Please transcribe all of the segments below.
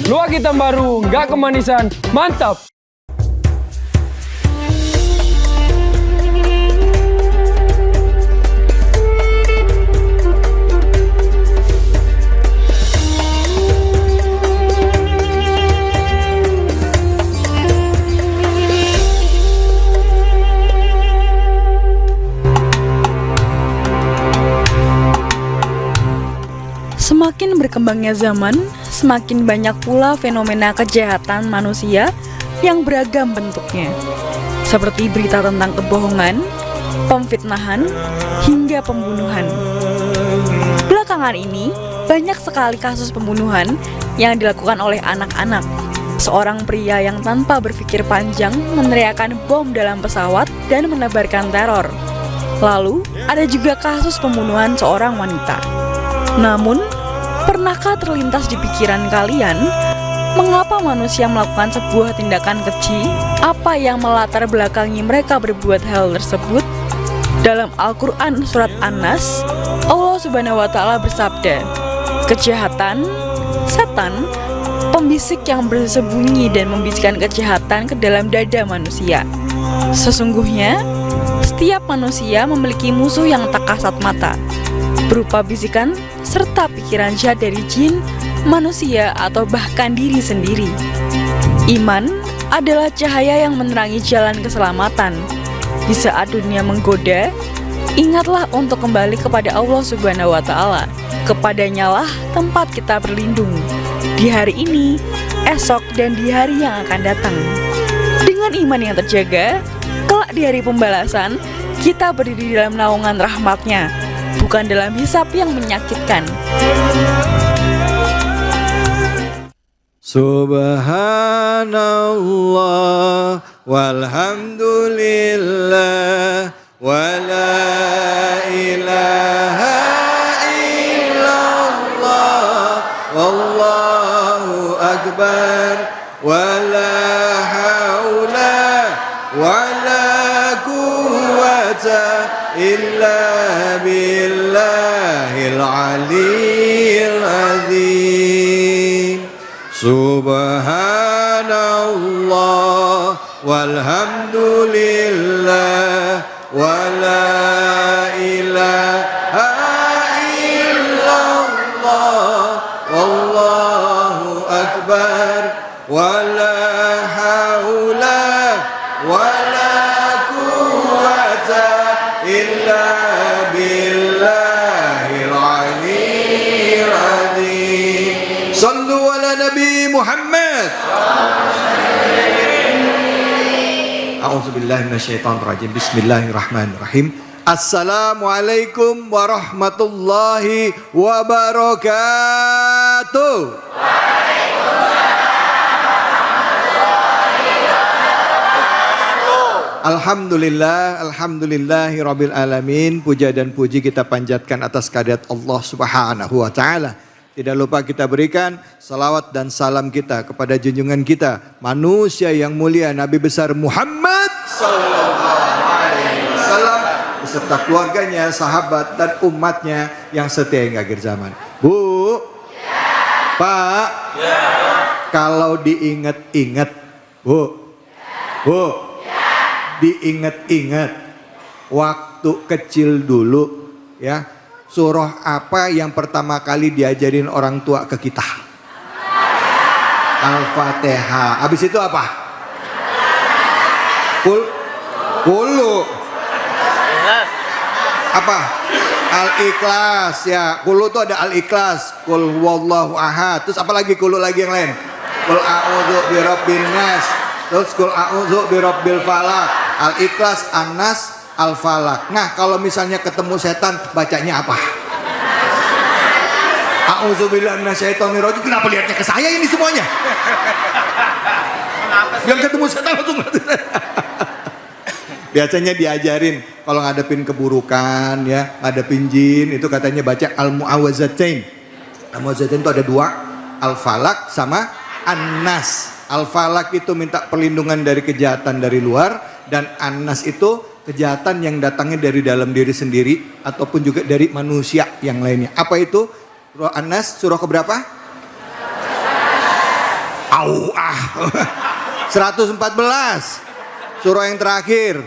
Luak hitam baru, nggak kemanisan, mantap! Semakin berkembangnya zaman, semakin banyak pula fenomena kejahatan manusia yang beragam bentuknya. Seperti berita tentang kebohongan, pemfitnahan, hingga pembunuhan. Belakangan ini, banyak sekali kasus pembunuhan yang dilakukan oleh anak-anak. Seorang pria yang tanpa berpikir panjang meneriakkan bom dalam pesawat dan menebarkan teror. Lalu, ada juga kasus pembunuhan seorang wanita. Namun, pernahkah terlintas di pikiran kalian, mengapa manusia melakukan sebuah tindakan keji? Apa yang melatar belakangi mereka berbuat hal tersebut? Dalam Al-Quran surat An-Nas, Allah Subhanahu wa Ta'ala bersabda, kejahatan, setan, pembisik yang bersembunyi dan membisikkan kejahatan ke dalam dada manusia. Sesungguhnya, setiap manusia memiliki musuh yang tak kasat mata, berupa bisikan serta pikiran jahat dari jin, manusia, atau bahkan diri sendiri. Iman adalah cahaya yang menerangi jalan keselamatan. Di saat dunia menggoda, ingatlah untuk kembali kepada Allah Subhanahu wa Ta'ala. Kepadanya lah tempat kita berlindung di hari ini, esok, dan di hari yang akan datang. Dengan iman yang terjaga, kelak di hari pembalasan, kita berdiri dalam naungan rahmat-Nya, bukan dalam hisab yang menyakitkan. Subhanallah walhamdulillah wala ilaha illallah wallahu akbar wala haula wala quwwata illa billahil aliyyil azim. Subhanallah walhamdulillah wala ilaha illallah wallahu akbar wala haula wala quwwata illa billahil aliyyil azim. Sallu ala Nabi Muhammad. A'udzubillahi minasyaitonirrajim. Bismillahirrahmanirrahim. Assalamualaikum warahmatullahi wabarakatuh. Alhamdulillah, alhamdulillahi rabbil alamin. Puja dan puji kita panjatkan atas kehadirat Allah Subhanahu wa Ta'ala. Tidak lupa kita berikan salawat dan salam kita kepada junjungan kita, manusia yang mulia, Nabi besar Muhammad sallallahu alaihi wasallam beserta keluarganya, sahabat dan umatnya yang setia hingga akhir zaman. Bu, ya. Pak, ya. Kalau diingat-ingat, Bu, Bu, ya. Diingat-ingat waktu kecil dulu, ya. Surah apa yang pertama kali diajarin orang tua ke kita? Al-Fatihah. Habis itu apa? Kulu. Apa? Al-Ikhlas ya. Kulu itu ada Al-Ikhlas. Kul wallahu ahad. Terus apa lagi kulu lagi yang lain? Kul a'udzu birabbin nas. Terus kul a'udzu birabbil falaq. Al-Ikhlas, An-Nas, Al-Falaq. Nah, kalau misalnya ketemu setan, bacanya apa? A'udzubillahi minasyaitonirrajim. Kenapa lihatnya ke saya ini semuanya? Yang ketemu setan langsung. Biasanya diajarin kalau ngadepin keburukan, ya, ngadepin jin, itu katanya baca Al-Mu'awwazatain. Al-Mu'awwazatain itu ada dua, Al-Falaq sama An-Nas. Al-Falaq itu minta perlindungan dari kejahatan dari luar, dan An-Nas itu kejahatan yang datangnya dari dalam diri sendiri ataupun juga dari manusia yang lainnya. Apa itu? Surah An-Nas surah keberapa? tahu 114 surah yang terakhir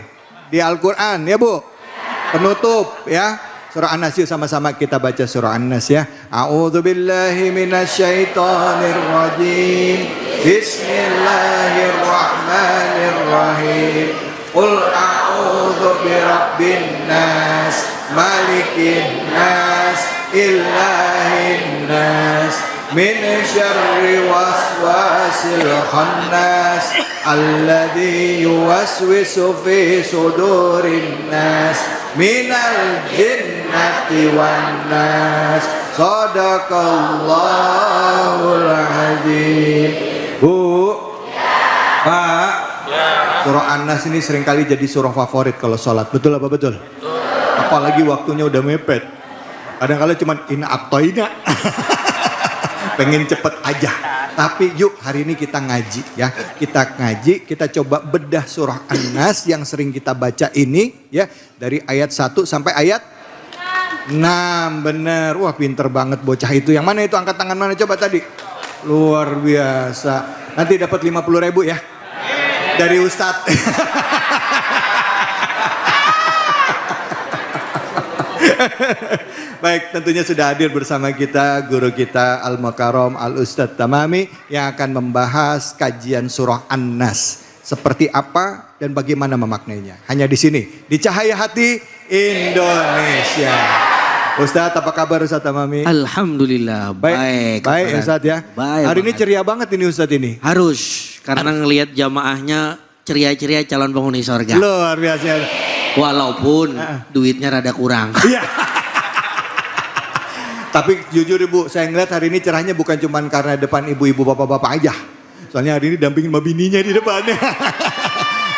di Al-Quran ya Bu, penutup ya. Surah An-Nas, yuk sama-sama kita baca surah An-Nas ya. A'udzubillahi minasyaitonirrajim. Bismillahirrahmanirrahim. Qul a'udzu birabbin nas, malikin nas, ilahin nas, min syarri waswasil khannas, alladzi yuwaswisu fi sudurin nas, minal jinnati wan nas. Shadaqallahul azim. Bu, Pak, surah An-Nas ini seringkali jadi surah favorit kalau sholat. Betul apa betul? Apalagi waktunya udah mepet. Kadang-kadang cuman ina aktoina. Pengen cepet aja. Tapi yuk hari ini kita ngaji ya. Kita ngaji, kita coba bedah surah An-Nas yang sering kita baca ini ya. Dari ayat 1 sampai ayat 6. Bener. Wah pinter banget bocah itu. Yang mana itu? Angkat tangan mana coba tadi? Luar biasa. Nanti dapat 50.000 ya. Dari Ustadz. Baik, tentunya sudah hadir bersama kita guru kita Al-Mukarram Al-Ustadz Tamami yang akan membahas kajian surah An-Nas. Seperti apa dan bagaimana memaknainya. Hanya di sini, di Cahaya Hati Indonesia. Ustadz, apa kabar Ustadz Tamami? Alhamdulillah, baik. Baik Ustadz ya. Baik, hari ini banget. ceria banget ini Ustadz ini. Harus, karena ngelihat jamaahnya ceria-ceria calon penghuni sorga. Luar biasa. Walaupun duitnya rada kurang. Iya. Tapi jujur Ibu, saya ngeliat hari ini cerahnya bukan cuma karena depan ibu-ibu bapak-bapak aja. Soalnya hari ini dampingin sama bininya di depannya.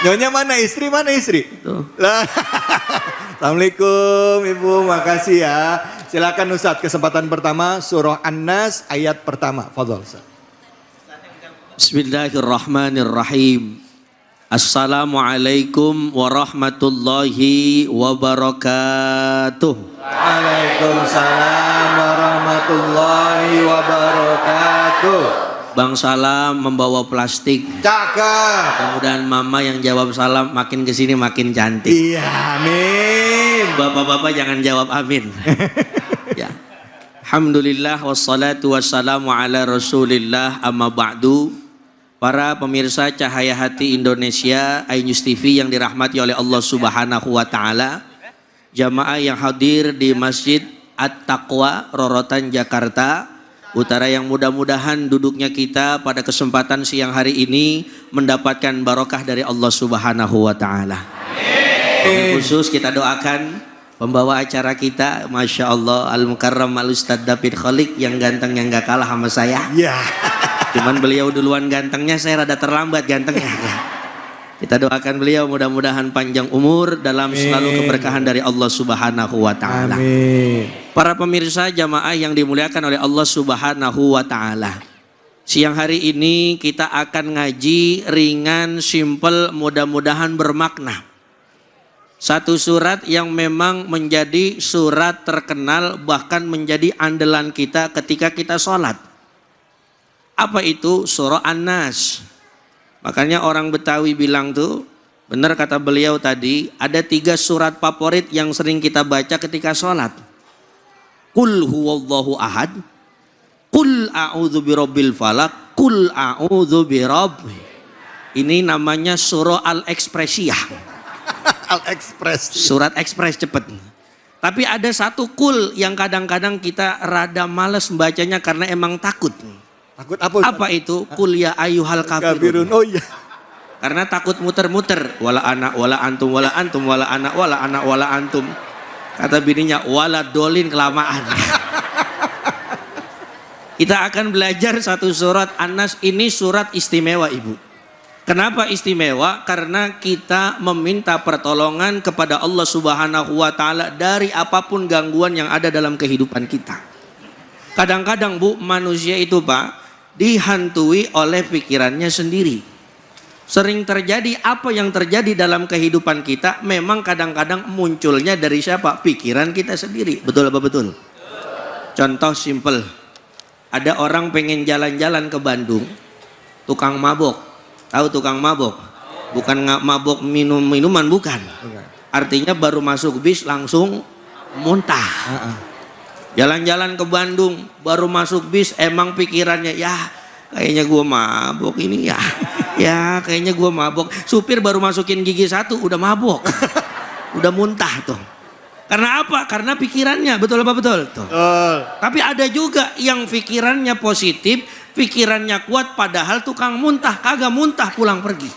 Nyonya mana istri? Mana istri? Tuh. Lah. Assalamualaikum Ibu, makasih ya. Silakan Ustadz, kesempatan pertama surah An-Nas ayat pertama. Fadhol Ustadz. Bismillahirrahmanirrahim. Assalamualaikum warahmatullahi wabarakatuh. Waalaikumsalam warahmatullahi wabarakatuh. Bang Salam membawa plastik. Cakep. Kemudian Mama yang jawab salam makin kesini makin cantik. Iya, amin. Bapak-bapak jangan jawab amin. Ya. Alhamdulillah wassalatu wassalamu ala Rasulillah amma ba'du. Para pemirsa Cahaya Hati Indonesia, iNews TV yang dirahmati oleh Allah Subhanahu wa taala. Jamaah yang hadir di Masjid At-Taqwa Rorotan Jakarta Utara yang mudah-mudahan duduknya kita pada kesempatan siang hari ini mendapatkan barokah dari Allah Subhanahu wa taala. Khusus kita doakan pembawa acara kita, Masya Allah, Al-Mukarram Al-Ustadz David Khalik yang ganteng yang gak kalah sama saya. Iya. Cuman beliau duluan gantengnya, saya rada terlambat gantengnya. Kita doakan beliau mudah-mudahan panjang umur dalam selalu keberkahan dari Allah Subhanahu wa taala. Amin. Para pemirsa jamaah yang dimuliakan oleh Allah Subhanahu wa taala. Siang hari ini kita akan ngaji ringan, simple, mudah-mudahan bermakna. Satu surat yang memang menjadi surat terkenal bahkan menjadi andalan kita ketika kita sholat. Apa itu? Surah An-Nas. Makanya orang Betawi bilang tuh, benar kata beliau tadi, ada 3 surat favorit yang sering kita baca ketika sholat. Qul huwallahu ahad, Qul a'udzu birabbil falaq, Qul a'udzu birabbi. Ini namanya surah Al-Ekspresiyah. Al-Ekspres. Surat ekspres cepet. Tapi ada satu kul yang kadang-kadang kita rada males membacanya karena emang takut. Takut apa? Ustaz? Apa itu? Kul ya ayyuhal kafirun. Oh iya. Karena takut muter-muter. Wala anak, wala antum, wala antum, wala anak, wala anak, wala antum. Kata bininya, wala dolin kelamaan. Kita akan belajar satu surat An-Nas. Ini surat istimewa Ibu. Kenapa istimewa? Karena kita meminta pertolongan kepada Allah Subhanahu wa taala dari apapun gangguan yang ada dalam kehidupan kita. Kadang-kadang Bu, manusia itu Pak dihantui oleh pikirannya sendiri. Sering terjadi apa yang terjadi dalam kehidupan kita memang kadang-kadang munculnya dari siapa? Pikiran kita sendiri. Betul apa betul? Contoh simple. Ada orang pengen jalan-jalan ke Bandung. tukang mabok. Tahu tukang mabok? Bukan mabok minuman, bukan. Artinya baru masuk bis langsung muntah. Jalan-jalan ke Bandung, baru masuk bis emang pikirannya, ya kayaknya gua mabok ini ya. Ya kayaknya gua mabok. Supir baru masukin gigi 1 udah mabok. Udah muntah tuh. Karena apa? Karena pikirannya, betul apa betul? Tuh. Tapi ada juga yang pikirannya positif, pikirannya kuat, padahal tukang muntah, kagak muntah pulang pergi.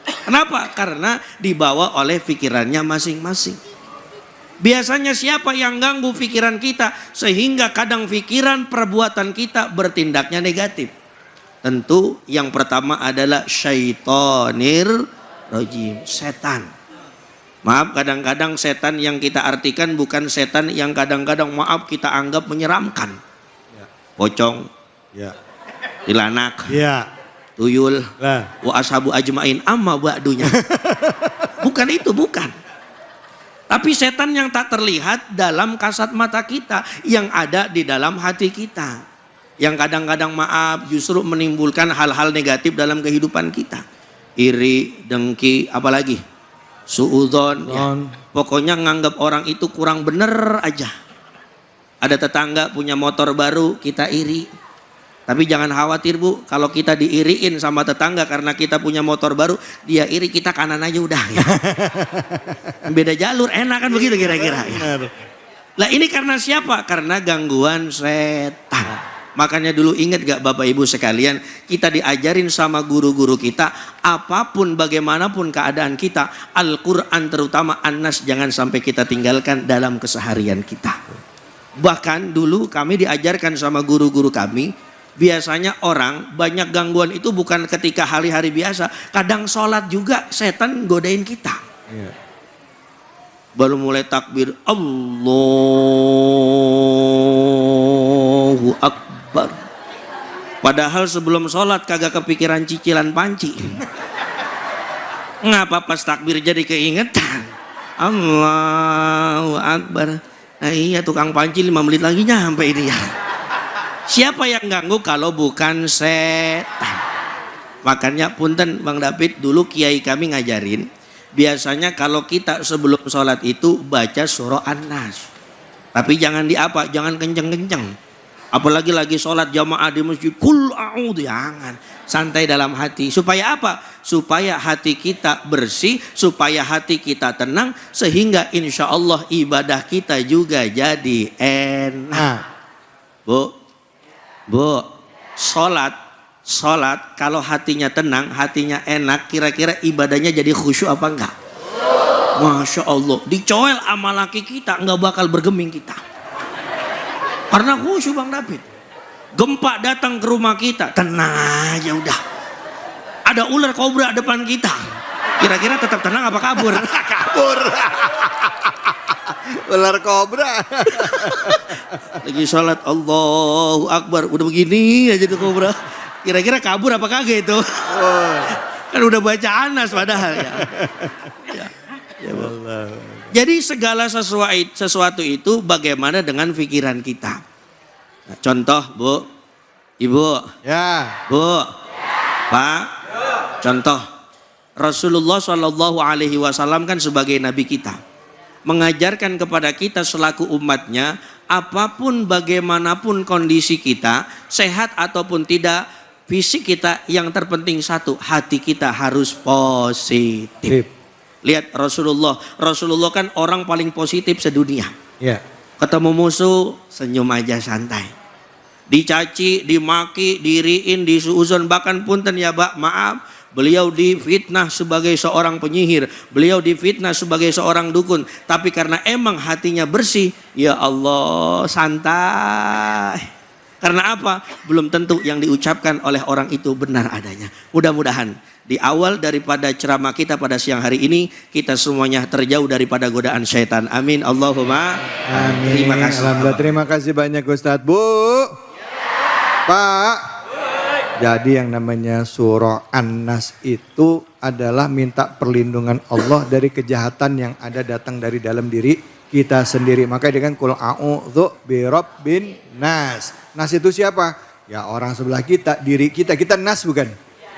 Kenapa? Karena dibawa oleh pikirannya masing-masing. Biasanya siapa yang ganggu pikiran kita sehingga kadang pikiran perbuatan kita bertindaknya negatif? Tentu yang pertama adalah syaitonir rajim, setan. Maaf, kadang-kadang setan yang kita artikan bukan setan yang kadang-kadang maaf kita anggap menyeramkan. Pocong, tilanak, tuyul, wa ashabu ajmain amma ba'dunya. Bukan itu, bukan. Tapi setan yang tak terlihat dalam kasat mata kita, yang ada di dalam hati kita. Yang kadang-kadang maaf justru menimbulkan hal-hal negatif dalam kehidupan kita. Iri, dengki, apalagi? Suudzon, ya. Pokoknya nganggap orang itu kurang bener aja. Ada tetangga punya motor baru, kita iri. Tapi jangan khawatir Bu, kalau kita diiriin sama tetangga karena kita punya motor baru, dia iri, kita kanan aja udah. Ya. Beda jalur, enak kan begitu kira-kira. Ya. Lah ini karena siapa? Karena gangguan setan. Makanya dulu ingat gak Bapak Ibu sekalian, kita diajarin sama guru-guru kita, apapun bagaimanapun keadaan kita, Al-Quran terutama An-Nas jangan sampai kita tinggalkan dalam keseharian kita. Bahkan dulu kami diajarkan sama guru-guru kami, biasanya orang banyak gangguan itu bukan ketika hari-hari biasa, kadang sholat juga setan godain kita. Baru mulai takbir, Allahu Akbar. Padahal sebelum sholat kagak kepikiran cicilan panci. Ngapa pas takbir jadi keingetan? Allahu Akbar. Nah iya, tukang panci 5 menit lagi nyampe ini ya. Siapa yang ganggu kalau bukan setan? Makanya punten Bang David, dulu kiai kami ngajarin, biasanya kalau kita sebelum sholat itu baca surah An-Nas. Tapi jangan jangan kenceng-kenceng. Apalagi lagi sholat jamaah di masjid, kul a'udhu, jangan. Santai dalam hati. Supaya apa? Supaya hati kita bersih, supaya hati kita tenang, sehingga insya Allah ibadah kita juga jadi enak. Bu, sholat kalau hatinya tenang, hatinya enak, kira-kira ibadahnya jadi khusyuk apa enggak? Masya Allah, dicoel sama laki kita nggak bakal bergeming kita. Karena khusyuk Bang David. Gempa datang ke rumah kita, tenang aja udah. Ada ular kobra depan kita, kira-kira tetap tenang apa kabur? Kabur. Ular kobra. Lagi sholat Allahu Akbar, udah begini aja tuh kobra. Kira-kira kabur apa kagak itu? Kan udah baca Anas padahal ya. Allah. Jadi segala sesuatu itu bagaimana dengan pikiran kita. Nah, contoh Bu, Ibu, Bu, Pak, contoh Rasulullah SAW kan sebagai Nabi kita mengajarkan kepada kita selaku umatnya, apapun bagaimanapun kondisi kita, sehat ataupun tidak, fisik kita yang terpenting satu, hati kita harus positif. Lihat Rasulullah kan orang paling positif sedunia. Ketemu musuh, senyum aja santai. Dicaci, dimaki, diriin, disuuzon, bahkan punten ya Pak, maaf, beliau difitnah sebagai seorang penyihir, beliau difitnah sebagai seorang dukun, tapi karena emang hatinya bersih, ya Allah santai. Karena apa? Belum tentu yang diucapkan oleh orang itu benar adanya. Mudah-mudahan di awal daripada ceramah kita pada siang hari ini, kita semuanya terjauh daripada godaan syaitan. Amin. Allahumma amin. Terima kasih. Alhamdulillah, terima kasih banyak Ustadz. Bu, Pak. Jadi yang namanya surah An-Nas itu adalah minta perlindungan Allah dari kejahatan yang ada datang dari dalam diri kita sendiri. Makanya dengan kul a'udzu birabbin nas. Nas itu siapa? Ya orang sebelah kita, diri kita. Kita nas bukan?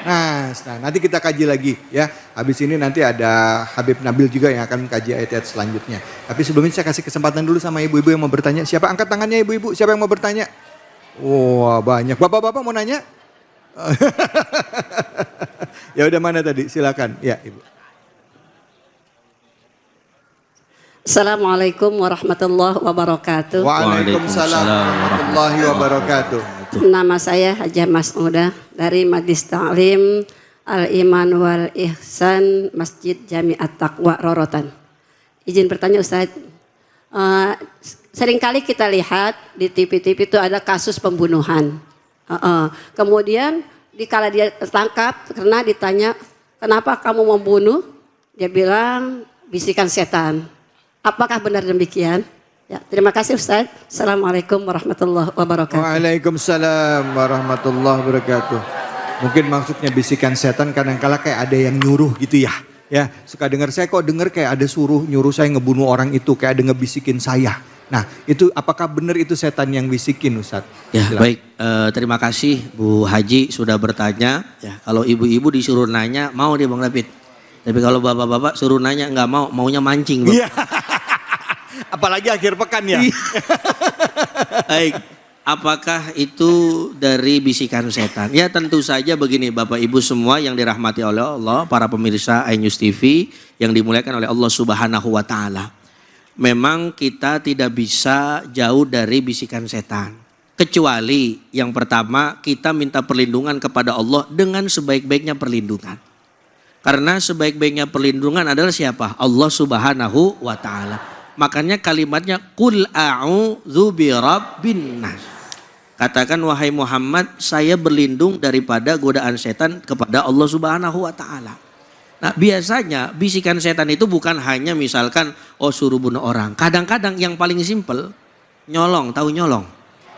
Nah, nanti kita kaji lagi ya. Habis ini nanti ada Habib Nabil juga yang akan mengkaji ayat-ayat selanjutnya. Tapi sebelumnya saya kasih kesempatan dulu sama ibu-ibu yang mau bertanya. Siapa angkat tangannya ibu-ibu? Siapa yang mau bertanya? Wah, banyak. Bapak-bapak mau nanya? Ya udah, mana tadi? Silakan. Ya, Ibu. Assalamualaikum warahmatullahi wabarakatuh. Waalaikumsalam warahmatullahi wabarakatuh. Nama saya Hajah Mas'udah dari Majlis Ta'lim Al-Iman wal Ihsan Masjid Jami'at Taqwa Rorotan. Izin bertanya Ustaz, seringkali kita lihat di TV-TV itu ada kasus pembunuhan. Kemudian dikala dia tertangkap karena ditanya, kenapa kamu membunuh? Dia bilang bisikan setan. Apakah benar demikian? Ya, terima kasih Ustaz. Assalamualaikum warahmatullahi wabarakatuh. Waalaikumsalam warahmatullahi wabarakatuh. Mungkin maksudnya bisikan setan kadang-kala kayak ada yang nyuruh gitu ya. Ya, suka dengar, saya kok dengar kayak ada nyuruh saya ngebunuh orang itu, kayak ada ngebisikin saya. Nah, itu apakah benar itu setan yang bisikin Ustaz? Ya, Silakan. baik. Terima kasih Bu Haji sudah bertanya. Ya, kalau ibu-ibu disuruh nanya mau dia Bang David. Tapi kalau bapak-bapak suruh nanya nggak mau, maunya mancing. Bang. Iya. Apalagi akhir pekan ya. Baik, apakah itu dari bisikan setan? Ya tentu saja begini Bapak Ibu semua yang dirahmati oleh Allah, para pemirsa iNews TV yang dimuliakan oleh Allah Subhanahu wa Ta'ala. Memang kita tidak bisa jauh dari bisikan setan. Kecuali yang pertama kita minta perlindungan kepada Allah dengan sebaik-baiknya perlindungan. Karena sebaik-baiknya perlindungan adalah siapa? Allah Subhanahu wa Ta'ala. Makanya kalimatnya qul a'udzu birabbin nas. Katakan wahai Muhammad, saya berlindung daripada godaan setan kepada Allah Subhanahu wa Ta'ala. Nah, biasanya bisikan setan itu bukan hanya misalkan suruh bunuh orang. Kadang-kadang yang paling simpel nyolong, tahu nyolong?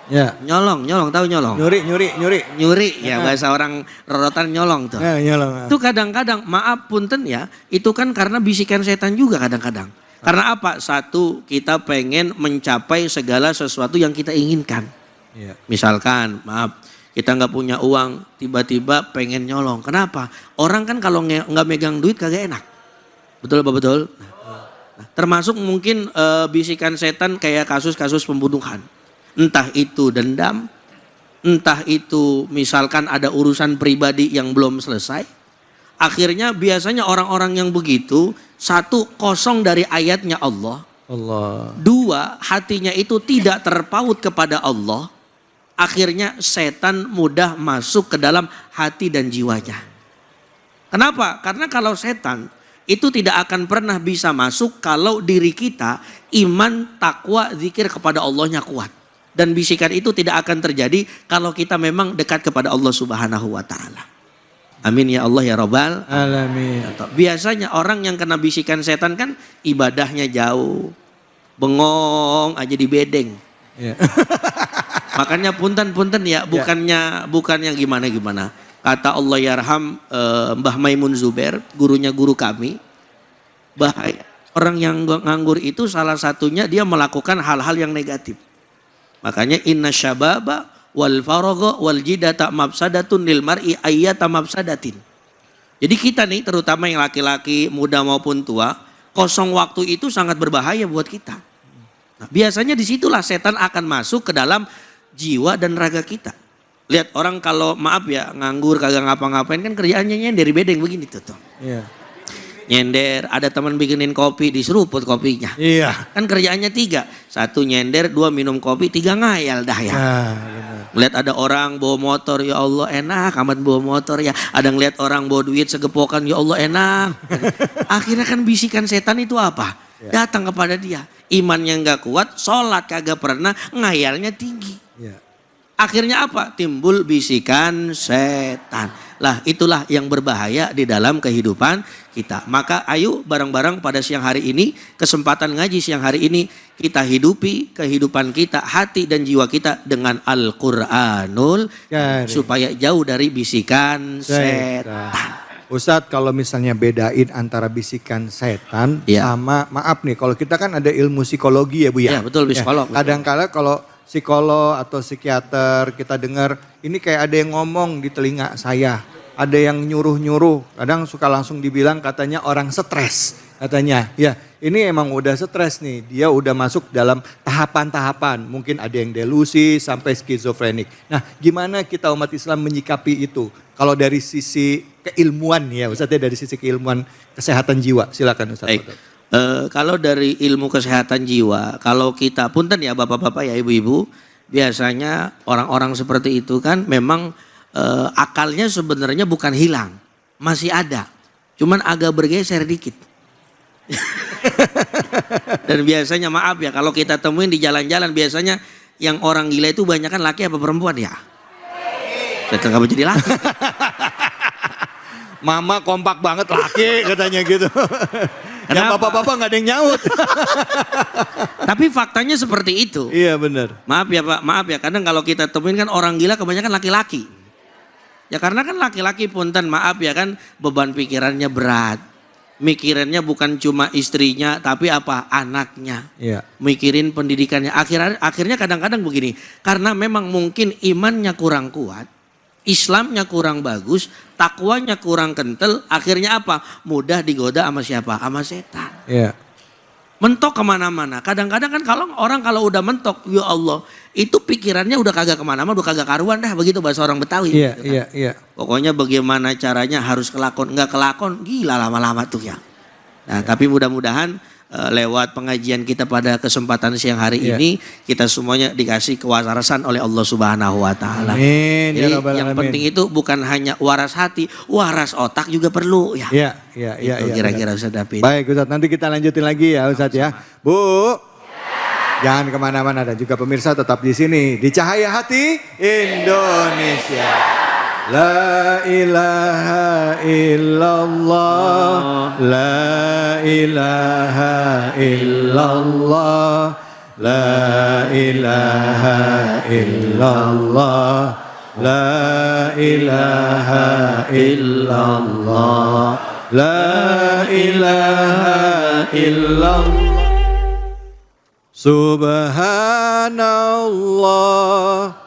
Ya. Nyolong, tahu nyolong? Nyuri ya, bahasa orang rorotan nyolong tuh. Ya, nyolong. Itu kadang-kadang maaf punten ya, itu kan karena bisikan setan juga kadang-kadang. Karena apa? Satu, kita pengen mencapai segala sesuatu yang kita inginkan. Ya. Misalkan, maaf, kita nggak punya uang, tiba-tiba pengen nyolong. Kenapa? Orang kan kalau nggak megang duit kagak enak. Betul apa betul? Nah, termasuk mungkin bisikan setan kayak kasus-kasus pembunuhan. Entah itu dendam, entah itu misalkan ada urusan pribadi yang belum selesai. Akhirnya biasanya orang-orang yang begitu, satu, kosong dari ayatnya Allah. Dua, hatinya itu tidak terpaut kepada Allah. Akhirnya setan mudah masuk ke dalam hati dan jiwanya. Kenapa? Karena kalau setan itu tidak akan pernah bisa masuk kalau diri kita iman, takwa, zikir kepada Allahnya kuat. Dan bisikan itu tidak akan terjadi kalau kita memang dekat kepada Allah Subhanahu wa Ta'ala. Amin ya Allah ya Rabbal Alamin. Biasanya orang yang kena bisikan setan kan ibadahnya jauh, bengong aja di bedeng. Ya. Makanya punten-punten ya, bukannya gimana-gimana. Kata Allah yarham Mbah Maimun Zubair, gurunya guru kami, bahaya orang yang nganggur itu salah satunya dia melakukan hal-hal yang negatif. Makanya inna syababa wal faragha wal jidata mafsadatun lil mar'i ayyata mafsadatin. Jadi kita nih terutama yang laki-laki muda maupun tua, kosong waktu itu sangat berbahaya buat kita. Nah, biasanya disitulah setan akan masuk ke dalam jiwa dan raga kita. Lihat orang kalau maaf ya nganggur kagak ngapa-ngapain kan kerjaannya nyender bedeng begini tuh. Iya. Nyender, ada teman bikinin kopi diseruput kopinya. Iya. Kan kerjaannya 3. 1 nyender, 2 minum kopi, 3 ngayal dah ya. Lihat ada orang bawa motor, ya Allah enak amat bawa motor ya. Ada ngeliat orang bawa duit segepokan, ya Allah enak. Akhirnya kan bisikan setan itu apa? Datang kepada dia. Imannya nggak kuat, sholat kagak pernah, ngayalnya tinggi. Akhirnya apa? Timbul bisikan setan. Lah itulah yang berbahaya di dalam kehidupan kita. Maka ayo bareng-bareng pada siang hari ini, kesempatan ngaji siang hari ini, kita hidupi kehidupan kita, hati dan jiwa kita dengan Al-Quranul supaya jauh dari bisikan setan. Ustadz, kalau misalnya bedain antara bisikan setan sama, maaf nih, kalau kita kan ada ilmu psikologi ya Bu ya. Ya betul, psikolog. Kadang-kala kalau psikolog atau psikiater kita dengar ini kayak ada yang ngomong di telinga saya ada yang nyuruh-nyuruh, kadang suka langsung dibilang katanya orang stres. Katanya, ya ini emang udah stres nih, dia udah masuk dalam tahapan-tahapan. Mungkin ada yang delusi sampai skizofrenik. Nah gimana kita umat Islam menyikapi itu? Kalau dari sisi keilmuan ya Ustaz ya, dari sisi keilmuan kesehatan jiwa, silakan Ustaz. Baik. Kalau dari ilmu kesehatan jiwa, kalau kita punten ya bapak-bapak ya ibu-ibu, biasanya orang-orang seperti itu kan memang akalnya sebenarnya bukan hilang, masih ada, cuman agak bergeser dikit. Dan biasanya maaf ya kalau kita temuin di jalan-jalan biasanya yang orang gila itu banyak kan laki apa perempuan ya? Saya kamu jadi laki. Mama kompak banget laki katanya gitu. Yang bapak-bapak nggak ada yang nyaut. Tapi faktanya seperti itu. Iya benar. Maaf ya Pak, maaf ya. Kadang kalau kita temuin kan orang gila kebanyakan laki-laki. Ya karena kan laki-laki punten maaf ya kan beban pikirannya berat. Mikirannya bukan cuma istrinya tapi apa? Anaknya. Iya. Mikirin pendidikannya. Akhirnya kadang-kadang begini. Karena memang mungkin imannya kurang kuat. Islamnya kurang bagus, takwanya kurang kental, akhirnya apa? Mudah digoda sama siapa? Sama setan. Iya. Mentok kemana-mana. Kadang-kadang kan kalau udah mentok, ya Allah, itu pikirannya udah kagak kemana-mana, udah kagak karuan dah, begitu bahasa orang Betawi. Iya, gitu kan. iya. Pokoknya bagaimana caranya harus kelakon, enggak kelakon, gila lama-lama tuh ya. Nah, tapi mudah-mudahan lewat pengajian kita pada kesempatan siang hari ini kita semuanya dikasih kewarasan oleh Allah Subhanahu wa taala. Amin. Jadi Ya Rabbal yang Alamin. penting itu bukan hanya waras hati, waras otak juga perlu ya. Iya. Itu kira-kira Ustaz David. Baik Ustaz, nanti kita lanjutin lagi ya Ustaz ya. Bu, jangan kemana-mana dan juga pemirsa tetap di sini di Cahaya Hati Indonesia. La ilaha illallah, la ilaha illallah, la ilaha illallah, la ilaha illallah, la ilaha illallah. Subhanallah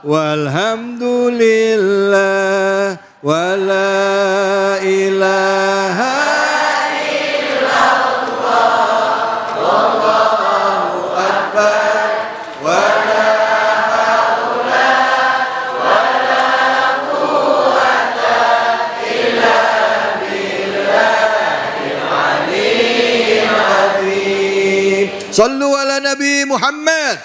walhamdulillah wa la ilaha illallah wallahu akbar wa la haula wa la quwwata illa billahil aliyyil azim. Sallu ala Nabi Muhammad.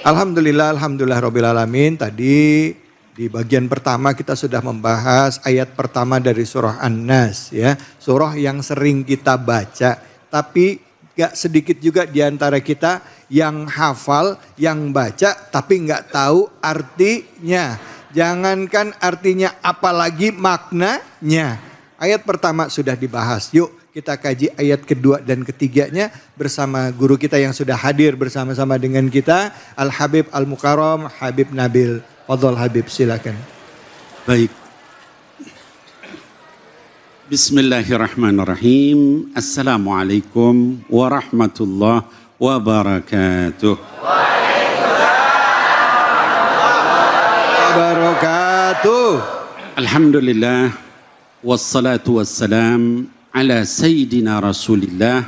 Alhamdulillah rabbil alamin. Tadi di bagian pertama kita sudah membahas ayat pertama dari surah An-Nas ya. Surah yang sering kita baca, tapi gak sedikit juga di antara kita yang hafal, yang baca tapi gak tahu artinya. Jangankan artinya apalagi maknanya. Ayat pertama sudah dibahas. Yuk kita kaji ayat kedua dan ketiganya bersama guru kita yang sudah hadir bersama-sama dengan kita, Al-Habib Al-Mukarram Habib Nabil. Fadhol Habib, silakan. Baik. Bismillahirrahmanirrahim. Assalamualaikum warahmatullahi wabarakatuh. Wabarakatuh. Alhamdulillah wassalatu wassalam ala Sayyidina Rasulillah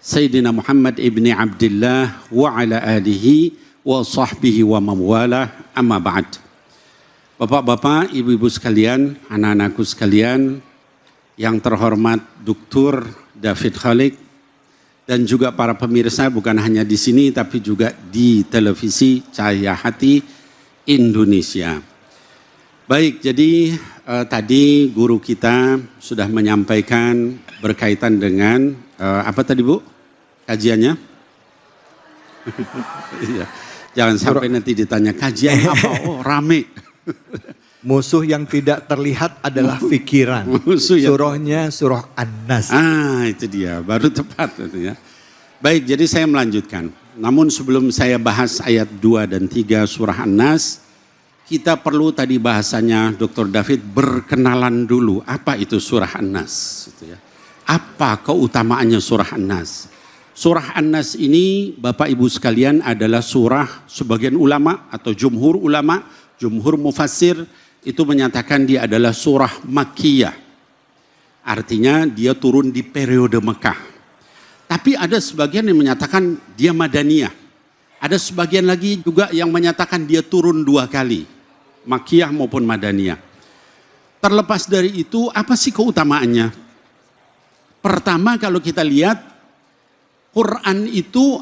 Sayyidina Muhammad ibni Abdillah wa ala alihi wa sahbihi wa mawalah, amma ba'd. Bapak-bapak, ibu-ibu sekalian, anak-anakku sekalian, yang terhormat Dr. David Khalik dan juga para pemirsa bukan hanya di sini tapi juga di televisi Cahaya Hati Indonesia. Baik, jadi tadi guru kita sudah menyampaikan berkaitan dengan apa tadi Bu? Kajiannya? Jangan sampai nanti ditanya kajian apa? Oh, rame. Musuh yang tidak terlihat adalah pikiran. Surahnya surah An-Nas. Ah, itu dia, baru tepat itu ya. Baik, jadi saya melanjutkan. Namun sebelum saya bahas ayat 2 dan 3 surah An-Nas, kita perlu tadi bahasanya Dr. David berkenalan dulu. Apa itu surah An-Nas? Gitu ya. Apa keutamaannya surah An-Nas? Surah An-Nas ini Bapak Ibu sekalian adalah surah sebagian ulama atau jumhur ulama, jumhur mufassir itu menyatakan dia adalah surah Makkiyah. Artinya dia turun di periode Mekah. Tapi ada sebagian yang menyatakan dia Madaniyah. Ada sebagian lagi juga yang menyatakan dia turun 2 kali. Makkiyah maupun Madaniyah. Terlepas dari itu, apa sih keutamaannya? Pertama, kalau kita lihat Quran itu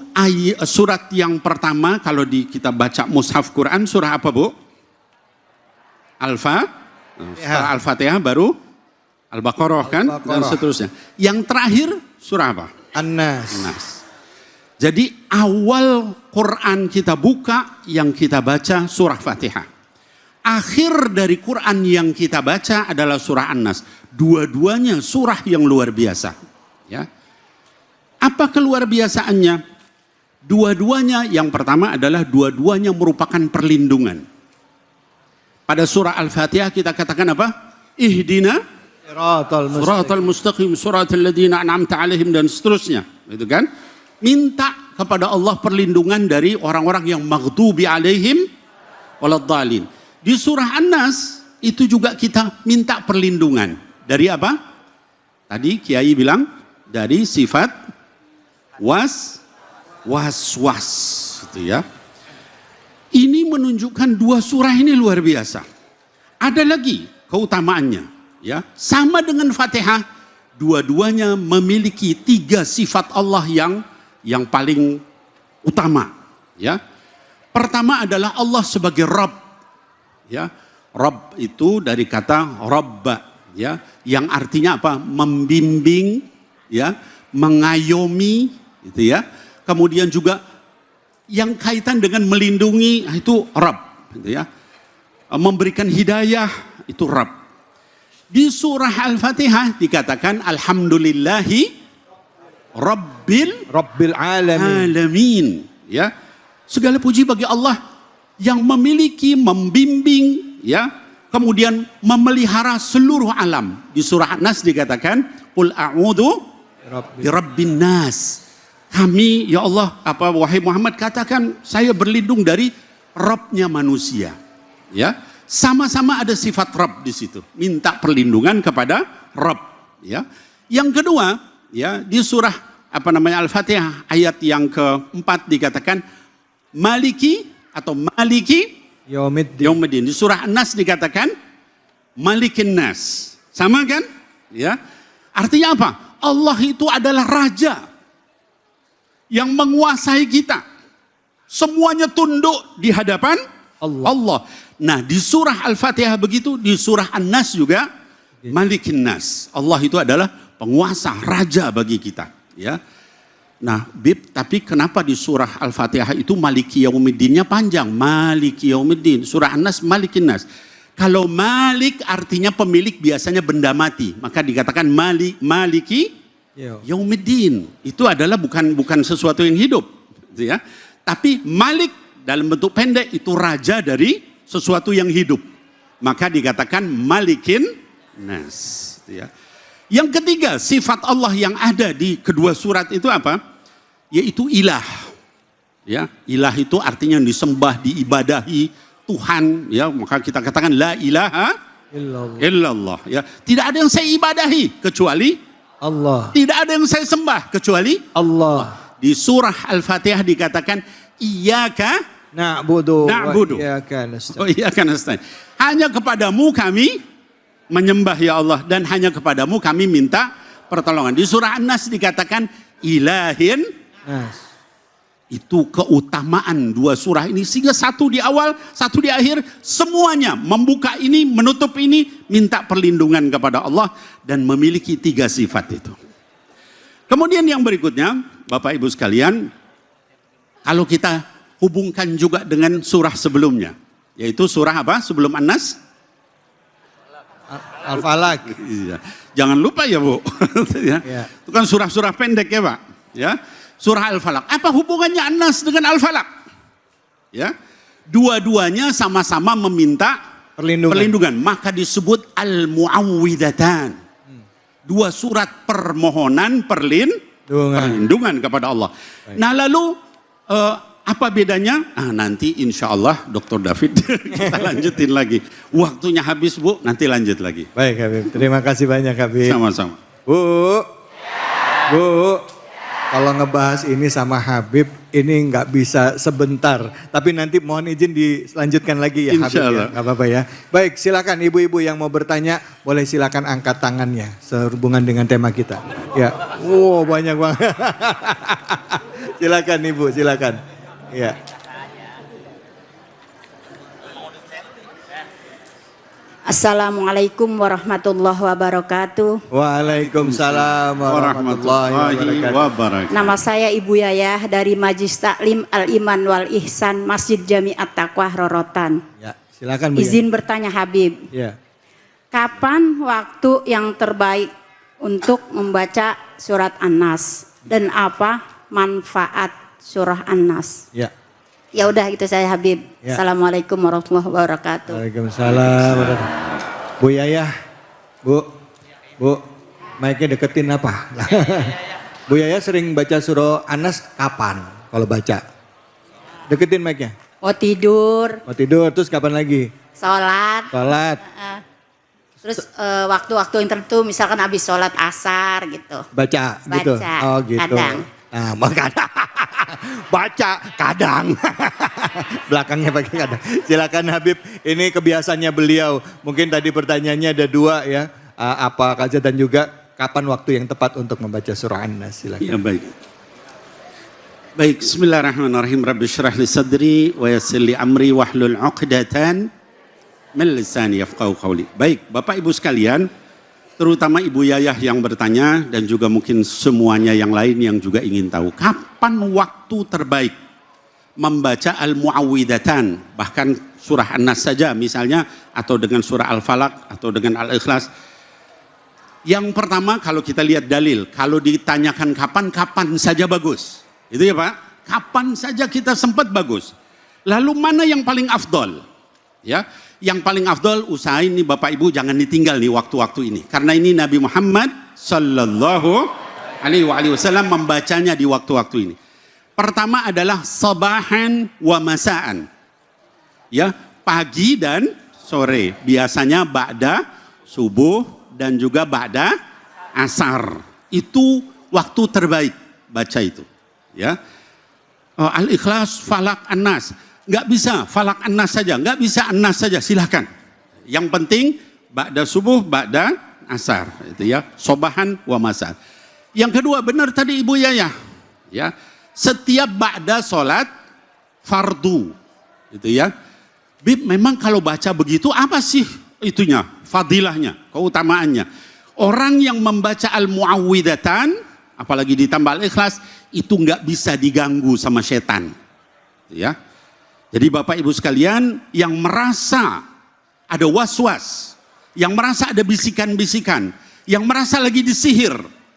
surat yang pertama kalau kita baca mushaf Quran, surah apa, Bu? Setelah Al-Fatihah baru Al-Baqarah kan, dan seterusnya. Yang terakhir surah apa? An-Nas. Jadi awal Quran kita buka, yang kita baca surah Fatihah. Akhir dari Quran yang kita baca adalah surah An-Nas. Dua-duanya surah yang luar biasa. Ya. Apa keluar biasaannya? Dua-duanya, yang pertama adalah dua-duanya merupakan perlindungan. Pada surah Al-Fatihah kita katakan apa? Ihdina siratal mustaqim, siratal ladzina an'amta alaihim, dan seterusnya. Itu kan? Minta kepada Allah perlindungan dari orang-orang yang maghdubi alaihim waladdallin. Di surah An-Nas itu juga kita minta perlindungan. Dari apa? Tadi Kiai bilang dari sifat was-was gitu ya. Ini menunjukkan dua surah ini luar biasa. Ada lagi keutamaannya, ya. Sama dengan Fatihah, dua-duanya memiliki 3 sifat Allah yang paling utama, ya. Pertama adalah Allah sebagai Rabb, ya. Rabb itu dari kata Rabba, ya, yang artinya apa? Membimbing, ya, mengayomi, gitu ya. Kemudian juga yang kaitan dengan melindungi, itu Rabb, gitu ya. Memberikan hidayah, itu Rabb. Di surah Al-Fatihah dikatakan alhamdulillahi rabbil alamin, ya. Segala puji bagi Allah yang memiliki, membimbing, ya, kemudian memelihara seluruh alam. Di surah An-Nas dikatakan qul a'udzu birabbin nas. Kami, ya Allah, wahai Muhammad, katakan saya berlindung dari Rabbnya manusia. Ya, sama-sama ada sifat Rabb di situ. Minta perlindungan kepada Rabb. Ya, yang kedua, ya, di surah Al-Fatihah ayat yang keempat dikatakan Maliki Yaumiddin. Di surah An-Nas dikatakan Malikin Nas. Sama kan? Ya. Artinya apa? Allah itu adalah raja yang menguasai kita. Semuanya tunduk di hadapan Allah. Nah, di surah Al-Fatihah begitu, di surah An-Nas juga Malikin Nas. Allah itu adalah penguasa, raja bagi kita, ya. Nah, tapi kenapa di surah Al-Fatihah itu Maliki Yaumiddinnya panjang? Maliki Yaumiddin. Surah An-Nas Malikin Nas. Kalau Malik artinya pemilik, biasanya benda mati, maka dikatakan Maliki Yaumiddin. Itu adalah bukan sesuatu yang hidup, gitu ya. Tapi Malik dalam bentuk pendek itu raja dari sesuatu yang hidup, maka dikatakan Malikin Nas, gitu ya. Yang ketiga, sifat Allah yang ada di kedua surat itu apa? Yaitu ilah. Ya, ilah itu artinya yang disembah, diibadahi, Tuhan, ya, maka kita katakan la ilaha illallah, ya. Tidak ada yang saya ibadahi kecuali Allah. Tidak ada yang saya sembah kecuali Allah. Di surah Al-Fatihah dikatakan iyyaka na'budu wa iyyaka nasta'in. Hanya kepadamu kami menyembah, ya Allah, dan hanya kepadamu kami minta pertolongan. Di surah An-Nas dikatakan ilahin nas. Itu keutamaan dua surah ini, sehingga satu di awal, satu di akhir, semuanya membuka ini, menutup ini, minta perlindungan kepada Allah dan memiliki 3 sifat itu. Kemudian yang berikutnya, Bapak Ibu sekalian, kalau kita hubungkan juga dengan surah sebelumnya, yaitu surah apa sebelum An-Nas? Al-Falaq. Jangan lupa ya, Bu. Ya. Itu kan surah-surah pendek ya, Pak. Ya. Surah Al-Falaq. Apa hubungannya An-Nas dengan Al-Falaq? Ya. Dua-duanya sama-sama meminta perlindungan. Maka disebut Al-Mu'awwidatan. 2 surat permohonan perlindungan kepada Allah. Baik. Nah, lalu Apa bedanya? Nanti insya Allah Dr. David kita lanjutin lagi. Waktunya habis Bu, nanti lanjut lagi. Baik Habib, terima kasih banyak Habib. Sama-sama. Bu, Bu, kalau ngebahas ini sama Habib, ini nggak bisa sebentar. Tapi nanti mohon izin dilanjutkan lagi ya Insya Habib Allah. ya, nggak apa-apa ya. Baik, silakan ibu-ibu yang mau bertanya, boleh silakan angkat tangannya sehubungan dengan tema kita. Ya, wow banyak banget. Silakan ibu, silakan. Ya. Assalamualaikum warahmatullahi wabarakatuh. Waalaikumsalam warahmatullahi wabarakatuh. Nama saya Ibu Yayah dari Majlis Taklim Al-Iman wal Ihsan Masjid Jamiat Taqwa Rorotan. Ya, silakan Bu. Izin bertanya Habib, Ya. kapan waktu yang terbaik untuk membaca surat An-Nas dan apa manfaat surah An-Nas? Ya. Ya udah gitu saya Habib. Ya. Assalamualaikum warahmatullahi wabarakatuh. Waalaikumsalam. Bu Yayah, Bu, mic-nya deketin apa? Bu Yayah sering baca surah An-Nas kapan kalau baca? Deketin mic-nya. Oh tidur, Mau tidur, terus kapan lagi? sholat. Sholat, Terus waktu-waktu yang tertentu misalkan habis sholat asar gitu. baca gitu? Baca, Oh gitu. kadang. Nah, makanya baca kadang. Belakangnya pakai kadang. Silakan Habib, ini kebiasaannya beliau. Mungkin tadi pertanyaannya ada dua ya. Apa kaza dan juga kapan waktu yang tepat untuk membaca surah An-Nas? Silakan. Ya baik. Baik, bismillahirrahmanirrahim. Rabbi syrah li sadri wa yassir li amri wahlul 'uqdatan min lisani yafqahu qawli. Baik, Bapak Ibu sekalian, terutama Ibu Yayah yang bertanya dan juga mungkin semuanya yang lain yang juga ingin tahu, kapan waktu terbaik membaca Al-Mu'awwidatan, bahkan surah An-Nas saja misalnya, atau dengan surah Al-Falaq atau dengan Al-Ikhlas. Yang pertama kalau kita lihat dalil, kalau ditanyakan kapan saja bagus. Itu ya Pak, kapan saja kita sempat bagus. Lalu mana yang paling afdol? Ya, yang paling afdol usahain nih Bapak Ibu jangan ditinggal nih waktu-waktu ini. Karena ini Nabi Muhammad sallallahu alaihi wasallam membacanya di waktu-waktu ini. Pertama adalah sabahan wa masaan. Ya, pagi dan sore. Biasanya ba'da subuh dan juga ba'da asar. Itu waktu terbaik baca itu. Ya, Al-Ikhlas, Falak, An-Nas. Nggak bisa Falak An-Nas saja, nggak bisa An-Nas saja, silahkan. Yang penting ba'da subuh, ba'da asar, itu ya, sobahan wa masar. Yang kedua benar tadi Ibu Yayah, ya, setiap ba'da sholat fardu, itu ya. Bib, memang kalau baca begitu apa sih itunya, fadilahnya, keutamaannya? Orang yang membaca Al-Mu'awwidatan, apalagi ditambah Al-Ikhlas, itu nggak bisa diganggu sama setan, ya. Jadi Bapak Ibu sekalian yang merasa ada was-was, yang merasa ada bisikan-bisikan, yang merasa lagi disihir,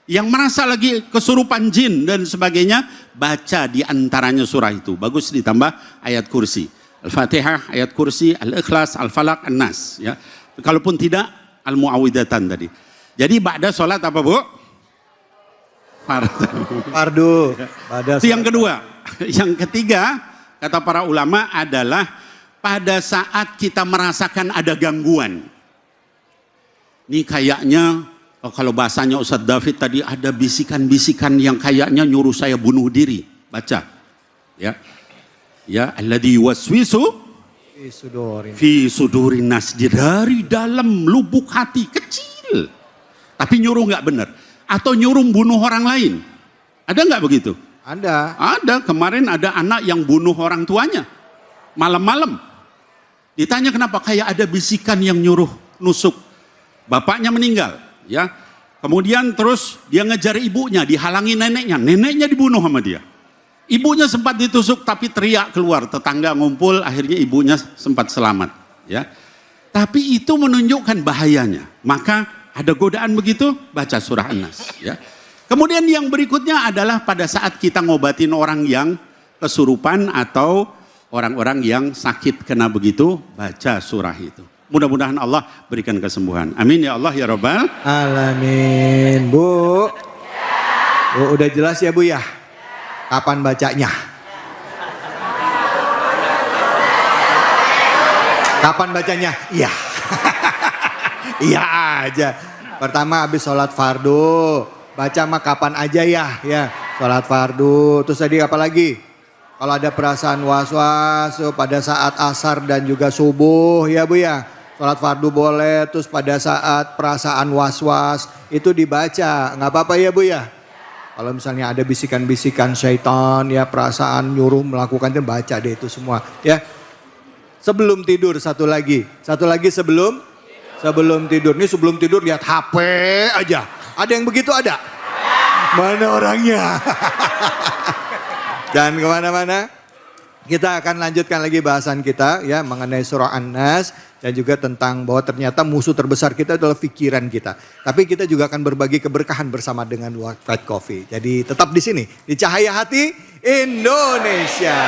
yang merasa lagi kesurupan jin dan sebagainya, baca di antaranya surah itu. Bagus ditambah ayat kursi. Al-Fatihah, ayat kursi, Al-Ikhlas, Al-Falaq, An-Nas. Ya. Kalaupun tidak, Al-Mu'awwidatan tadi. Jadi ba'da sholat apa Bu? Fardu. Itu yang kedua. Yang ketiga, kata para ulama adalah pada saat kita merasakan ada gangguan. Ini kayaknya, kalau bahasanya Ustadz David tadi, ada bisikan-bisikan yang kayaknya nyuruh saya bunuh diri. Baca. Ya. Ya, alladzi yuwaswisu fi sudurin nas, dari dalam lubuk hati kecil. Tapi nyuruh nggak benar. Atau nyuruh bunuh orang lain. Ada nggak begitu? Ada. Ada, kemarin ada anak yang bunuh orang tuanya. Malam-malam. Ditanya kenapa? Kayak ada bisikan yang nyuruh nusuk. Bapaknya meninggal. Ya. Kemudian terus dia ngejar ibunya, dihalangi neneknya. Neneknya dibunuh sama dia. Ibunya sempat ditusuk tapi teriak keluar. Tetangga ngumpul, akhirnya ibunya sempat selamat. Ya. Tapi itu menunjukkan bahayanya. Maka ada godaan begitu, baca surah An-Nas. Ya. Kemudian yang berikutnya adalah pada saat kita ngobatin orang yang kesurupan atau orang-orang yang sakit kena begitu, baca surah itu. Mudah-mudahan Allah berikan kesembuhan. Amin ya Allah ya Rabbal Alamin. Bu, udah jelas ya Bu ya? Kapan bacanya? Kapan bacanya? Iya. Iya aja. Pertama habis sholat fardu. Baca mah kapan aja ya. Ya, sholat fardu. Terus tadi apa lagi? Kalau ada perasaan was-was pada saat asar dan juga subuh ya Bu ya. Sholat fardu boleh, terus pada saat perasaan was-was itu dibaca. Nggak apa-apa ya Bu ya. Kalau misalnya ada bisikan-bisikan syaitan ya, perasaan nyuruh melakukan itu, baca deh itu semua ya. Sebelum tidur satu lagi sebelum tidur. Ini sebelum tidur lihat HP aja. Ada yang begitu ada? Mana orangnya? Jangan kemana-mana. Kita akan lanjutkan lagi bahasan kita ya mengenai surah An-Nas dan juga tentang bahwa ternyata musuh terbesar kita adalah pikiran kita. Tapi kita juga akan berbagi keberkahan bersama dengan White Coffee. Jadi tetap di sini di Cahaya Hati Indonesia.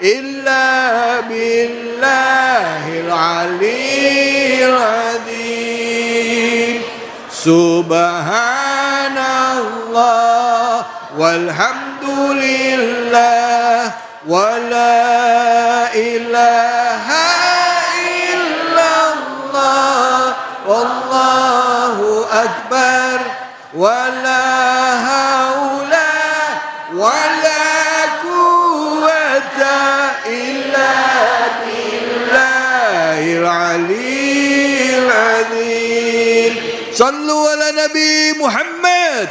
Illa billahil aliyil azim. Subhanallah walhamdulillah wala ilaha illallah wallahu akbar wala haula wala illa billahil aliyil azim. Sallu ala Nabi Muhammad.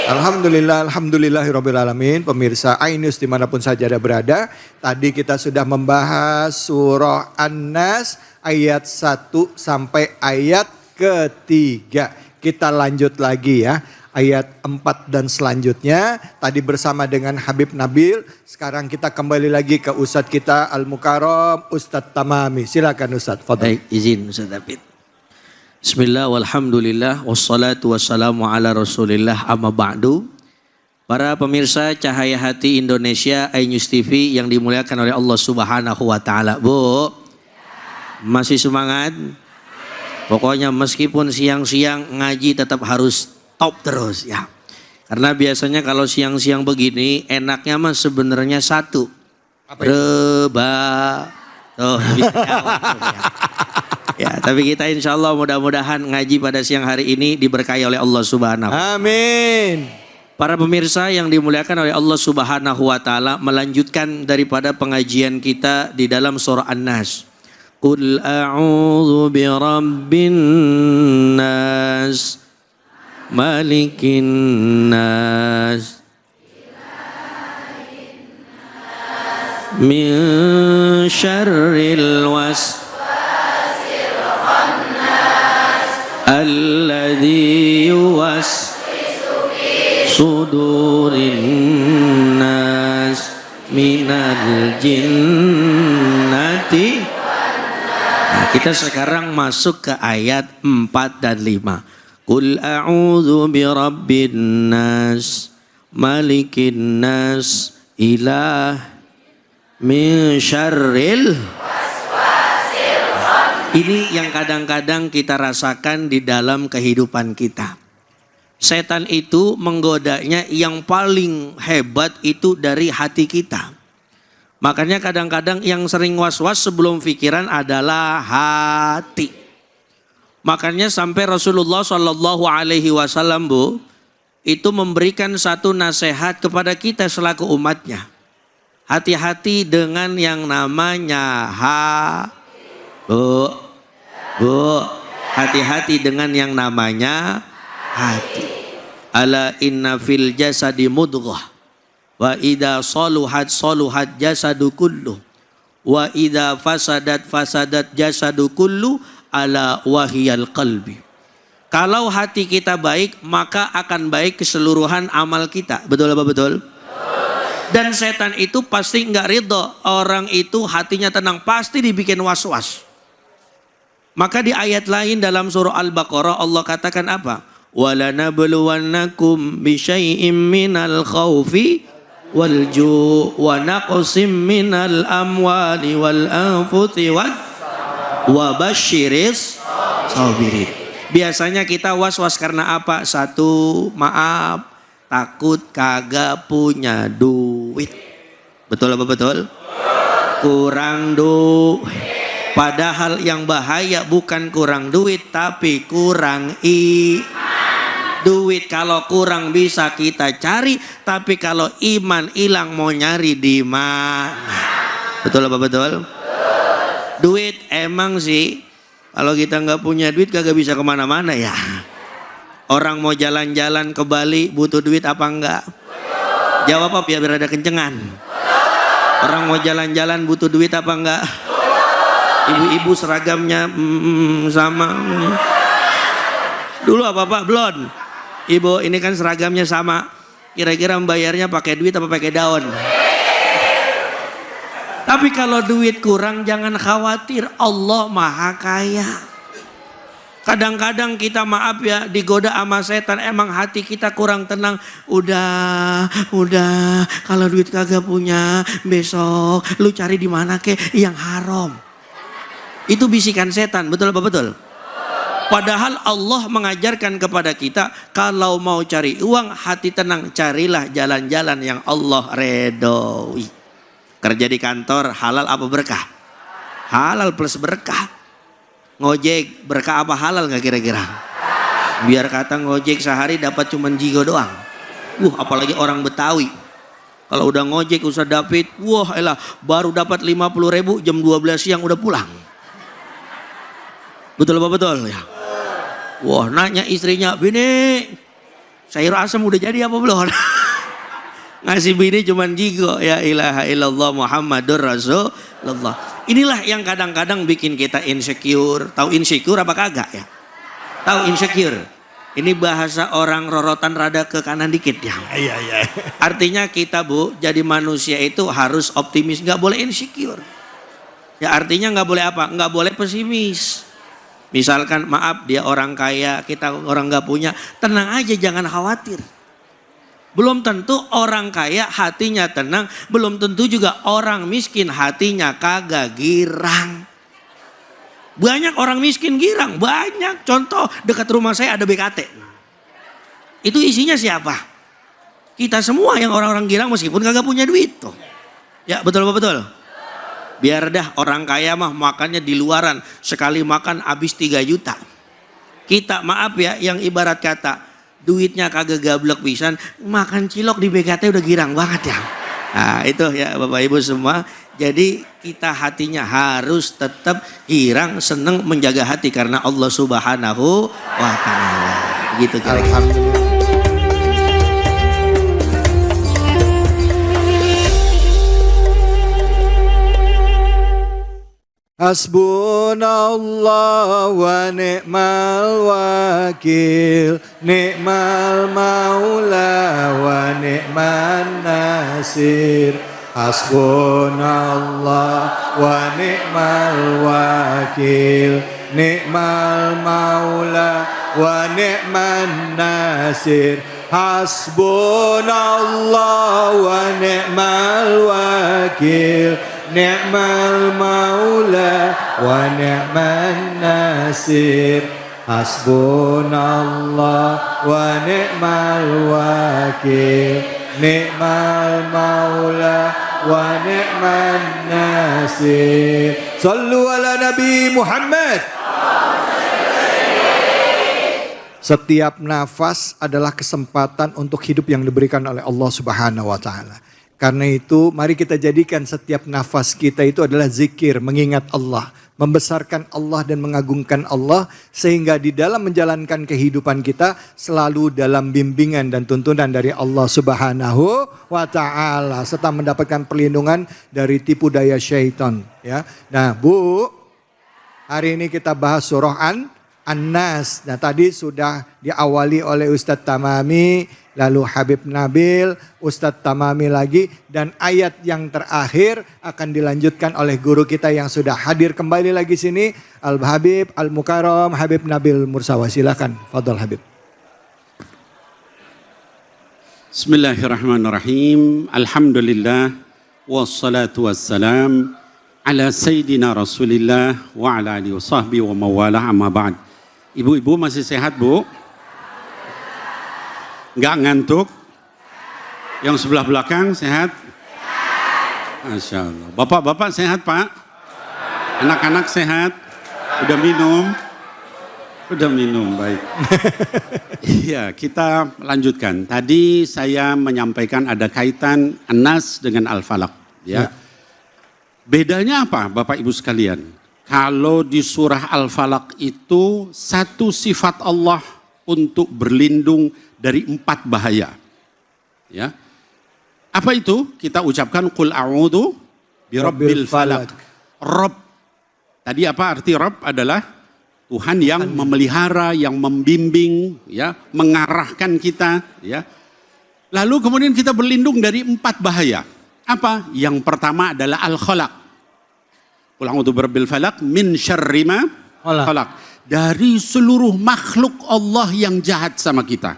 Alhamdulillahirabbil alamin. Pemirsa Ainus dimanapun saja Anda berada, tadi kita sudah membahas surah An-Nas ayat 1 sampai ayat ketiga. Kita lanjut lagi ya. Ayat 4 dan selanjutnya tadi bersama dengan Habib Nabil. Sekarang kita kembali lagi ke Ustadz kita Al-Mukarram Ustadz Tamami. Silakan Ustadz. Baik, izin Ustadz David. Bismillah walhamdulillah wassalatu wassalamu ala rasulillah amma ba'du. Para pemirsa Cahaya Hati Indonesia iNews TV yang dimuliakan oleh Allah Subhanahu wa taala. Bu, masih semangat? Pokoknya meskipun siang-siang ngaji tetap harus top terus ya. Karena biasanya kalau siang-siang begini enaknya mah sebenarnya satu. Reba. Oh, bisa jawab. Ya, tapi kita insya Allah mudah-mudahan ngaji pada siang hari ini diberkahi oleh Allah Subhanahu. Amin. Para pemirsa yang dimuliakan oleh Allah Subhanahu wa taala, melanjutkan daripada pengajian kita di dalam surah An-Nas. Qul a'udzu birabbin nas Malikin nas min syarril waswasil khannas alladzi yuwaswisu fi sudurin nas minal jinnati. Nah, kita sekarang masuk ke ayat 4 dan 5. Qul a'udzu birabbin nas malikin nas ilah min syarril waswasil khannas. Ini yang kadang-kadang kita rasakan di dalam kehidupan kita. Setan itu menggodanya yang paling hebat itu dari hati kita. Makanya kadang-kadang yang sering was-was sebelum pikiran adalah hati. Makanya sampai Rasulullah Shallallahu Alaihi Wasallam Bu itu memberikan satu nasihat kepada kita selaku umatnya. Hati-hati dengan yang namanya Bu, hati-hati dengan yang namanya hati. Ala inna fil jasadi mudghah wa idza saluhat jasadu kullu wa idza fasadat jasadu kullu ala wahiyal qalbi. Kalau hati kita baik, maka akan baik keseluruhan amal kita. Betul apa betul? Dan setan itu pasti enggak ridho orang itu hatinya tenang, pasti dibikin was-was. Maka di ayat lain dalam surah Al-Baqarah Allah katakan apa? وَلَنَبْلُوَنَّكُمْ بِشَيْءٍ مِّنَ الْخَوْفِ وَالْجُوعِ وَنَقْصٍ مِّنَ الْأَمْوَالِ وَالْأَنفُسِ wa basyiris sabirin. Biasanya kita was-was karena apa? Satu, maaf, takut kagak punya duit. Betul apa betul? Kurang duit. Padahal yang bahaya bukan kurang duit, tapi kurang duit. Kalau kurang bisa kita cari, tapi kalau iman hilang mau nyari di mana? Betul apa betul? Duit emang sih, kalau kita nggak punya duit kagak bisa kemana-mana ya. Orang mau jalan-jalan ke Bali butuh duit apa enggak? Jawab apa biar ada kencengan. Orang mau jalan-jalan butuh duit apa enggak? Ibu-ibu seragamnya sama. Dulu apa Pak blon? Ibu ini kan seragamnya sama. Kira-kira membayarnya pakai duit apa pakai daun? Tapi kalau duit kurang jangan khawatir, Allah Maha Kaya. Kadang-kadang kita maaf ya digoda sama setan, emang hati kita kurang tenang. Udah, kalau duit kagak punya, besok lu cari di mana ke yang haram. Itu bisikan setan, betul apa betul? Padahal Allah mengajarkan kepada kita, kalau mau cari uang hati tenang, carilah jalan-jalan yang Allah redoi. Kerja di kantor halal apa berkah? Halal plus berkah. Ngojek berkah apa halal nggak kira-kira? Biar kata ngojek sehari dapat cuman jigo doang. Apalagi orang Betawi. Kalau udah ngojek Ustaz David, baru dapat 50.000 jam 12 siang udah pulang. Betul apa betul ya? Nanya istrinya, bini sayur asam udah jadi apa belum? Ngasih bini cuman jigo, ya ilaha illallah Muhammadur Rasulullah. Inilah yang kadang-kadang bikin kita insecure. Tahu insecure apa kagak ya? Tahu insecure? Ini bahasa orang rorotan rada ke kanan dikit ya. Iya. Artinya kita Bu, jadi manusia itu harus optimis, nggak boleh insecure. Ya artinya nggak boleh apa? Nggak boleh pesimis. Misalkan maaf dia orang kaya, kita orang nggak punya, tenang aja jangan khawatir. Belum tentu orang kaya hatinya tenang, belum tentu juga orang miskin hatinya kagak girang. Banyak orang miskin girang, banyak. Contoh dekat rumah saya ada BKT. Itu isinya siapa? Kita semua yang orang-orang girang meskipun kagak punya duit tuh. Ya betul apa betul? Biar dah orang kaya mah makannya di luaran, sekali makan habis 3 juta. Kita maaf ya yang ibarat kata duitnya kagak gablek pisan, makan cilok di BKT udah girang banget ya. Nah itu ya Bapak Ibu semua. Jadi kita hatinya harus tetap girang, seneng menjaga hati karena Allah Subhanahu wa Ta'ala. Gitu kira-kira. Hasbunallah wa ni'mal wakil, ni'mal maula wa ni'man nasir. Hasbunallah wa ni'mal wakil, ni'mal maula wa ni'man nasir. Hasbunallah wa ni'mal wakil, ni'mal maula wa ni'man nasir. Hasbunallah wa ni'mal wakil, ni'mal maula wa ni'man nasir. Sallu ala Nabi Muhammad. Setiap nafas adalah kesempatan untuk hidup yang diberikan oleh Allah Subhanahu wa Ta'ala. Karena itu mari kita jadikan setiap nafas kita itu adalah zikir, mengingat Allah, membesarkan Allah dan mengagungkan Allah, sehingga di dalam menjalankan kehidupan kita selalu dalam bimbingan dan tuntunan dari Allah Subhanahu wa Ta'ala, serta mendapatkan perlindungan dari tipu daya syaitan ya. Nah Bu, hari ini kita bahas surah An-Nas. Nah tadi sudah diawali oleh Ustadz Tamami, lalu Habib Nabil, Ustadz Tamami lagi, dan ayat yang terakhir akan dilanjutkan oleh guru kita yang sudah hadir kembali lagi sini, Al-Habib Al-Mukarram Habib Nabil Mursawa. Silakan, fadhal Habib. Bismillahirrahmanirrahim. Alhamdulillah wassalatu wassalam ala sayyidina Rasulillah wa ala alihi wasahbihi wa mawalah amma ba'd. Ibu-ibu masih sehat, Bu? Enggak ngantuk? Yang sebelah belakang sehat? Masya Allah. Bapak-bapak sehat, Pak? Anak-anak sehat? Udah minum? Udah minum, baik. Iya, kita lanjutkan. Tadi saya menyampaikan ada kaitan An-Nas dengan Al-Falaq. Ya. Bedanya apa, Bapak Ibu sekalian? Kalau di surah Al-Falaq itu satu sifat Allah untuk berlindung dari 4 bahaya. Ya. Apa itu? Kita ucapkan qul a'udzu birabbil falaq. Rabb. Tadi apa arti Rabb? Adalah Tuhan yang memelihara, yang membimbing, ya, mengarahkan kita, ya. Lalu kemudian kita berlindung dari 4 bahaya. Apa? Yang pertama adalah al-khalaq. Qul a'udzu birabbil falaq min syarri ma khalaq. Dari seluruh makhluk Allah yang jahat sama kita.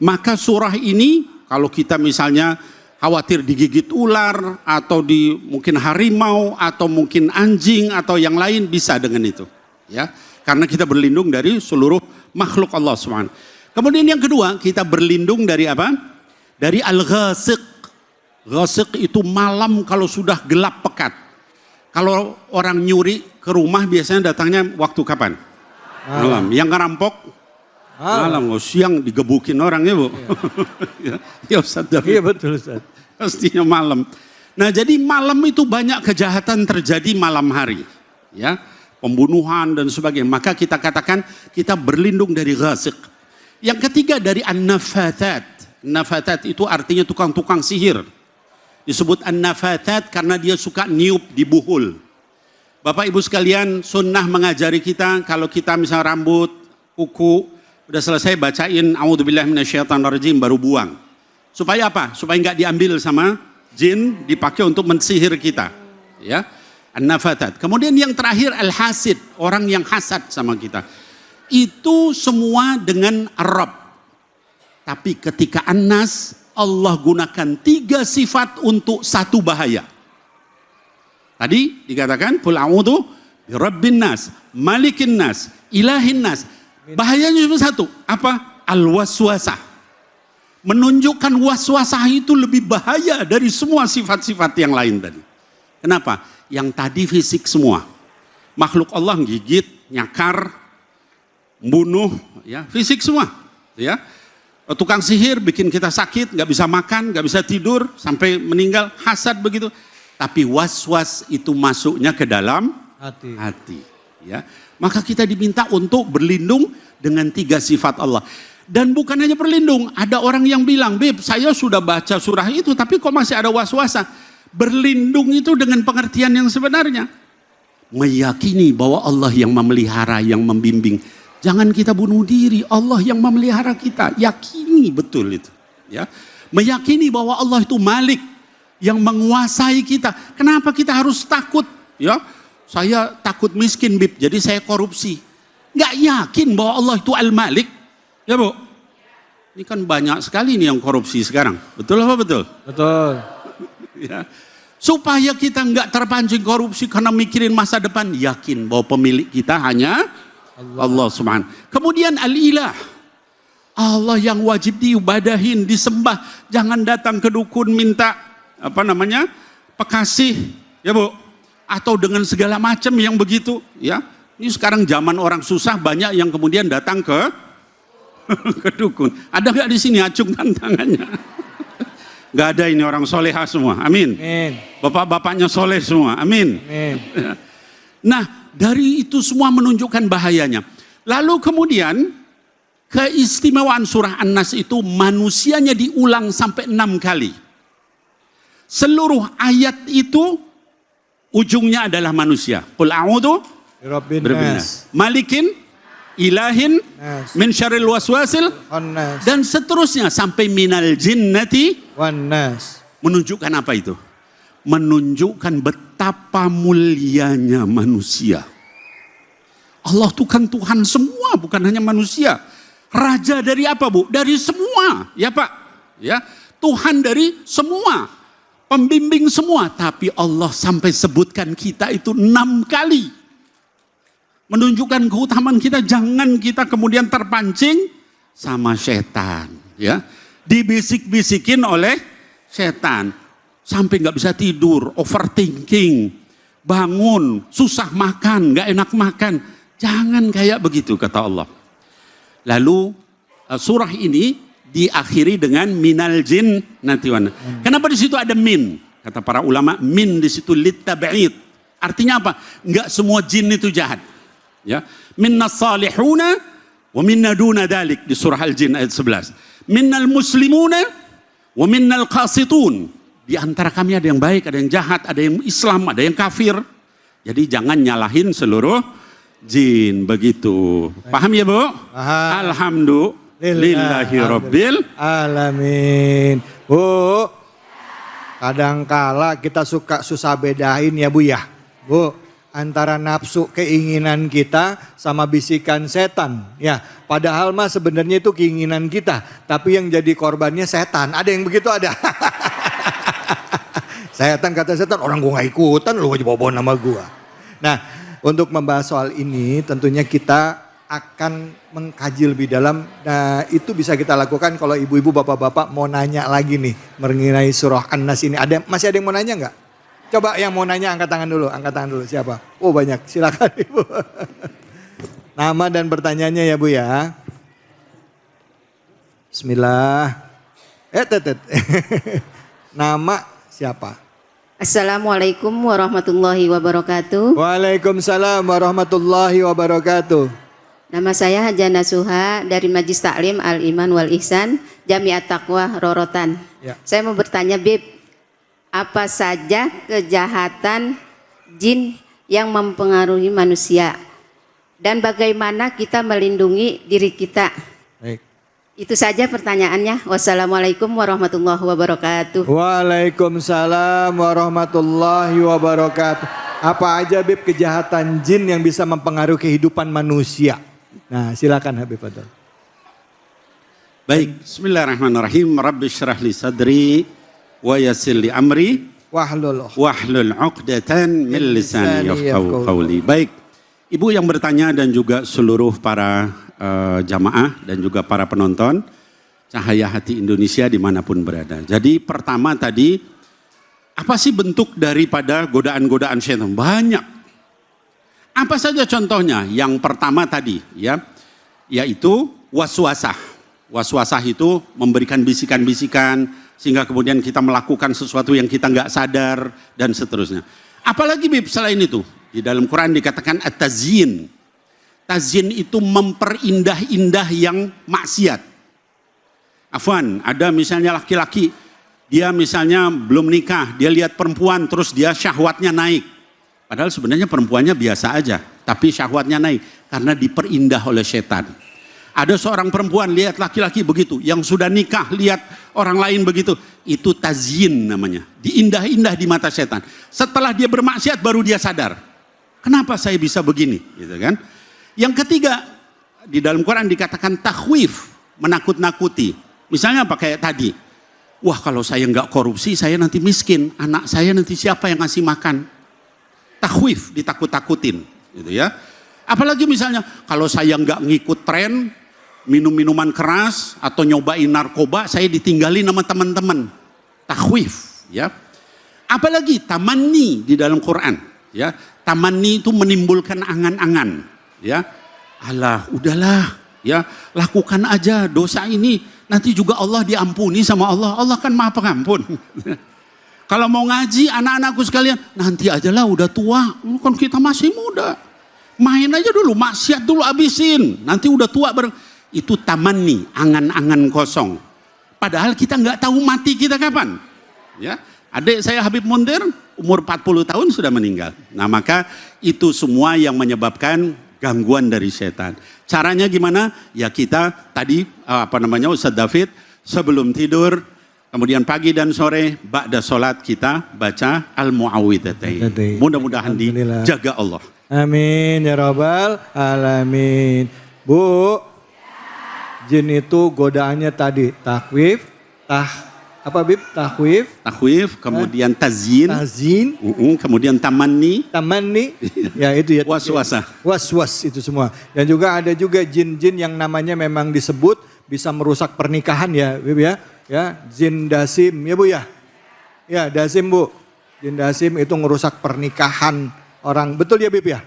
Maka surah ini kalau kita misalnya khawatir digigit ular atau mungkin harimau atau mungkin anjing atau yang lain, bisa dengan itu, ya. Karena kita berlindung dari seluruh makhluk Allah Subhanahu. Kemudian yang kedua, kita berlindung dari apa? Dari al-ghasiq. Ghasiq itu malam kalau sudah gelap pekat. Kalau orang nyuri ke rumah biasanya datangnya waktu kapan? Malam. Yang ngerampok? Malam. Siang digebukin orang ya, Bu. Ya Ustaz. Iya betul Ustaz. Pastinya malam. Nah, jadi malam itu banyak kejahatan terjadi malam hari. Ya, pembunuhan dan sebagainya. Maka kita katakan kita berlindung dari ghasiq. Yang ketiga dari an-nafathat. Nafathat itu artinya tukang-tukang sihir. Disebut an-nafathat karena dia suka niup di buhul. Bapak Ibu sekalian, sunnah mengajari kita kalau kita misalnya rambut, kuku, udah selesai bacain a'udzubillahi minasyaitonirrajim baru buang. Supaya apa? Supaya enggak diambil sama jin, dipakai untuk mensihir kita. Ya. An-nafathat. Kemudian yang terakhir al-hasid, orang yang hasad sama kita. Itu semua dengan Rabb. Tapi ketika An-Nas, Allah gunakan 3 sifat untuk 1 bahaya. Tadi dikatakan qul a'udzu birabbin nas, malikin nas, ilahin nas. Bahayanya cuma 1, apa? Al-waswasah. Menunjukkan waswasah itu lebih bahaya dari semua sifat-sifat yang lain tadi. Kenapa? Yang tadi fisik semua. Makhluk Allah gigit, nyakar, membunuh, ya, fisik semua, ya. Tukang sihir bikin kita sakit, nggak bisa makan, nggak bisa tidur, sampai meninggal, hasad begitu. Tapi was-was itu masuknya ke dalam hati. Ya. Maka kita diminta untuk berlindung dengan 3 sifat Allah. Dan bukan hanya berlindung, ada orang yang bilang, Beb, saya sudah baca surah itu, tapi kok masih ada was-wasa. Berlindung itu dengan pengertian yang sebenarnya. Meyakini bahwa Allah yang memelihara, yang membimbing. Jangan kita bunuh diri, Allah yang memelihara kita. Yakini betul itu. Ya. Meyakini bahwa Allah itu Malik yang menguasai kita. Kenapa kita harus takut? Ya, saya takut miskin, Bib, jadi saya korupsi. Nggak yakin bahwa Allah itu Al-Malik. Ya, Bu? Ini kan banyak sekali nih yang korupsi sekarang. Betul apa betul? Betul. Ya. Supaya kita nggak terpancing korupsi karena mikirin masa depan. Yakin bahwa pemilik kita hanya Allah Subhanahu. Kemudian al-ilah. Allah yang wajib diibadahin, disembah. Jangan datang ke dukun minta pekasih, ya Bu. Atau dengan segala macam yang begitu, ya. Ini sekarang zaman orang susah, banyak yang kemudian datang ke dukun. Ada nggak di sini acungkan tangannya? Nggak ada, ini orang soleha semua. Amin. Bapak-bapaknya soleh semua. Amin. Nah, dari itu semua menunjukkan bahayanya. Lalu kemudian keistimewaan surah An-Nas itu manusianya diulang sampai 6 kali. Seluruh ayat itu ujungnya adalah manusia. Qul a'udzu birabbin nas, malikin, ilahin, min syarril waswasil, dan seterusnya sampai minal jinnati wan nas. Menunjukkan apa itu? Menunjukkan betapa mulianya manusia. Allah itu kan Tuhan semua, bukan hanya manusia. Raja dari apa, Bu? Dari semua, ya Pak. Ya, Tuhan dari semua. pembimbing semua. Tapi Allah sampai sebutkan kita itu 6 kali. Menunjukkan keutamaan kita, jangan kita kemudian terpancing sama setan. Ya, dibisik-bisikin oleh setan. Sampai nggak bisa tidur, overthinking, bangun, susah makan, nggak enak makan. Jangan kayak begitu kata Allah. Lalu surah ini diakhiri dengan minal jin nanti mana? Kenapa di situ ada min? Kata para ulama, min di situ litab'id. Artinya apa? Enggak semua jin itu jahat. Ya, minnas salihuna wa minna duna dalik di surah Al-Jin ayat 11. Minnal muslimuna wa minnal qasitun. Di antara kami ada yang baik, ada yang jahat, ada yang Islam, ada yang kafir. Jadi jangan nyalahin seluruh jin begitu. Paham ya, Bu? Paham. Alhamdulillahi rabbil alamin. Bu, kadangkala kita suka susah bedain ya Bu ya. Bu, antara nafsu keinginan kita sama bisikan setan. Ya, padahal mah sebenarnya itu keinginan kita, tapi yang jadi korbannya setan. Ada yang begitu ada. Setan kata setan, orang gua gak ikutan, lu aja bawa nama gua. Nah, untuk membahas soal ini tentunya kita akan mengkaji lebih dalam. Nah, itu bisa kita lakukan kalau ibu-ibu, bapak-bapak mau nanya lagi nih mengenai surah An-Nas ini. Masih ada yang mau nanya nggak? Coba yang mau nanya angkat tangan dulu. Siapa? Oh banyak, silakan Ibu. Nama dan pertanyaannya ya Bu ya. Bismillah. Nama siapa? Assalamualaikum warahmatullahi wabarakatuh. Waalaikumsalam warahmatullahi wabarakatuh. Nama saya Haja Nasuha dari Majlis Taklim Al-Iman Wal Ihsan, Jamiat Taqwa Rorotan. Ya. Saya mau bertanya, Bib, apa saja kejahatan jin yang mempengaruhi manusia? Dan bagaimana kita melindungi diri kita? Baik. Itu saja pertanyaannya. Wassalamualaikum warahmatullahi wabarakatuh. Waalaikumsalam warahmatullahi wabarakatuh. Apa aja Bib kejahatan jin yang bisa mempengaruhi kehidupan manusia? Nah silakan Habib Fadl. Baik, bismillahirrahmanirrahim. Rabbi syrah li sadri wa yassir li amri wahlul 'uqdatan min lisani yafqahu qawli. Baik, Ibu yang bertanya dan juga seluruh para jamaah dan juga para penonton Cahaya Hati Indonesia dimanapun berada. Jadi pertama tadi, apa sih bentuk daripada godaan-godaan syaitan? Banyak. Apa saja contohnya? Yang pertama tadi ya, yaitu waswasah. Waswasah itu memberikan bisikan-bisikan sehingga kemudian kita melakukan sesuatu yang kita nggak sadar dan seterusnya. Apalagi Bib selain itu? Di dalam Quran dikatakan at-tazyin. Tazyin itu memperindah-indah yang maksiat. Afwan, ada misalnya laki-laki, dia misalnya belum nikah, dia lihat perempuan terus dia syahwatnya naik. Padahal sebenarnya perempuannya biasa aja, tapi syahwatnya naik karena diperindah oleh setan. Ada seorang perempuan lihat laki-laki begitu, yang sudah nikah lihat orang lain begitu, itu tazyin namanya. Diindah-indah di mata setan. Setelah dia bermaksiat baru dia sadar. Kenapa saya bisa begini? Gitu kan? Yang ketiga, di dalam Quran dikatakan takhwif, menakut-nakuti. Misalnya apa kayak tadi? Wah kalau saya nggak korupsi, saya nanti miskin. Anak saya nanti siapa yang ngasih makan? Takhwif, ditakut-takutin. Gitu ya. Apalagi misalnya, kalau saya nggak ngikut tren, minum minuman keras, atau nyobain narkoba, saya ditinggalin sama teman-teman. Takhwif. Ya. Apalagi tamanni di dalam Quran. Ya. Tamanni itu menimbulkan angan-angan. Ya, alah, udahlah, ya, lakukan aja dosa ini, nanti juga Allah diampuni sama Allah. Allah kan Maha Pengampun. Kalau mau ngaji, anak-anakku sekalian, nanti ajalah udah tua, kan kita masih muda. Main aja dulu, maksiat dulu abisin, nanti udah tua bareng. Itu tamanni, angan-angan kosong. Padahal kita nggak tahu mati kita kapan. Ya, adik saya Habib Mundir, umur 40 tahun sudah meninggal. Nah maka itu semua yang menyebabkan gangguan dari setan. Caranya gimana? Ya kita tadi Ustaz David sebelum tidur, kemudian pagi dan sore ba'da sholat kita baca al-mu'awwidhatain. Mudah-mudahan dijaga Allah. Amin ya rabbal alamin. Bu, jin itu godaannya tadi takhwif, Apa Bib? Takhwif, kemudian tazyin, kemudian tamanni, ya itu ya. waswasah. Was itu semua. Dan juga ada juga jin-jin yang namanya memang disebut bisa merusak pernikahan ya, Bib ya. Ya, jin dasim ya Bu ya. Ya, dasim Bu. Jin dasim itu ngerusak pernikahan orang. Betul ya Bib ya?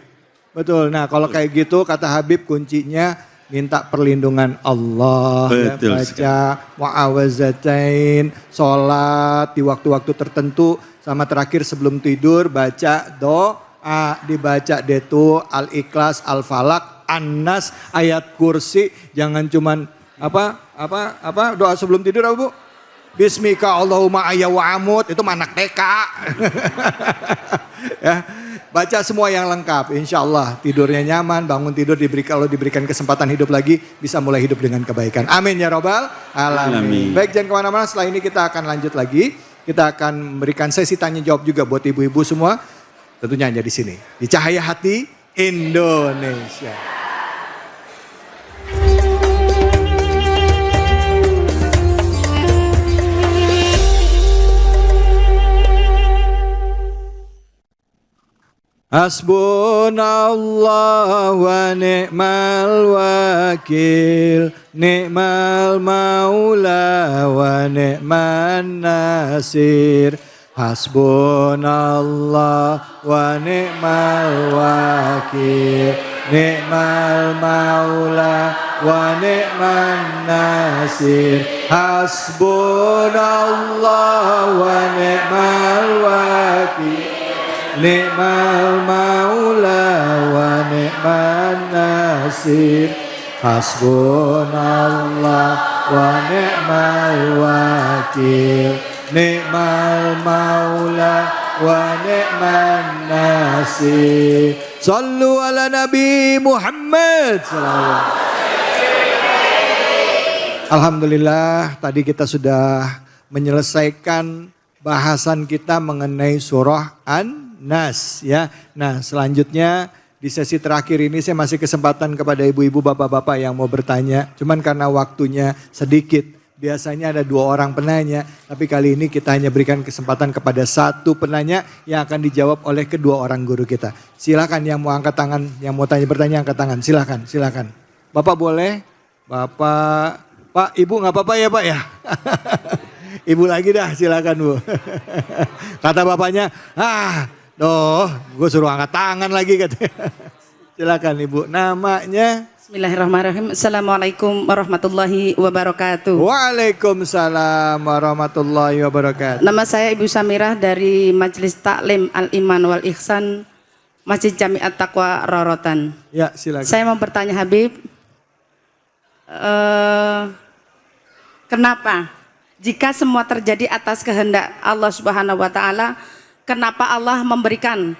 Betul. Nah, kalau kayak gitu kata Habib kuncinya minta perlindungan Allah, ya, baca mu'awazatain, sholat di waktu-waktu tertentu, sama terakhir sebelum tidur baca doa, dibaca detu, al-ikhlas, al-falak, an-nas, ayat kursi, jangan cuman apa doa sebelum tidur apa Bu? Bismika Allahumma ayya wa amut, itu anak TK. Ya. Baca semua yang lengkap, insya Allah tidurnya nyaman, bangun tidur kalau diberikan kesempatan hidup lagi, bisa mulai hidup dengan kebaikan. Amin ya robbal alamin. Baik, jangan kemana-mana, setelah ini kita akan lanjut lagi. Kita akan memberikan sesi tanya jawab juga buat ibu-ibu semua. Tentunya hanya di sini, di Cahaya Hati Indonesia. Hasbunallah wa ni'mal wakil, ni'mal maula wa ni'man nasir. Hasbunallah wa ni'mal wakil, ni'mal maula wa ni'man nasir. Hasbunallah wa ni'mal wakil, ni'mal maula wa ni'man nasir. Hasbunallah wa ni'mal wakil, ni'mal maula wa ni'man nasir. Sallu ala Nabi Muhammad. Alhamdulillah, tadi kita sudah menyelesaikan bahasan kita mengenai surah An-Nas ya. Nah, selanjutnya di sesi terakhir ini saya masih kesempatan kepada ibu-ibu, bapak-bapak yang mau bertanya. Cuman karena waktunya sedikit, biasanya ada 2 orang penanya, tapi kali ini kita hanya berikan kesempatan kepada 1 penanya yang akan dijawab oleh kedua orang guru kita. Silakan yang mau angkat tangan, yang mau bertanya angkat tangan. Silakan. Bapak boleh? Bapak, Pak, Ibu nggak apa-apa ya Pak ya? Ibu lagi dah, silakan Bu. Kata bapaknya, gue suruh angkat tangan lagi katanya. Silakan Ibu, namanya? Bismillahirrahmanirrahim. Assalamualaikum warahmatullahi wabarakatuh. Waalaikumsalam warahmatullahi wabarakatuh. Nama saya Ibu Samirah dari Majelis Taklim Al-Iman Wal Ihsan Masjid Jamiat Taqwa Rorotan. Ya, silakan. Saya mau bertanya Habib, kenapa jika semua terjadi atas kehendak Allah Subhanahu wa taala, kenapa Allah memberikan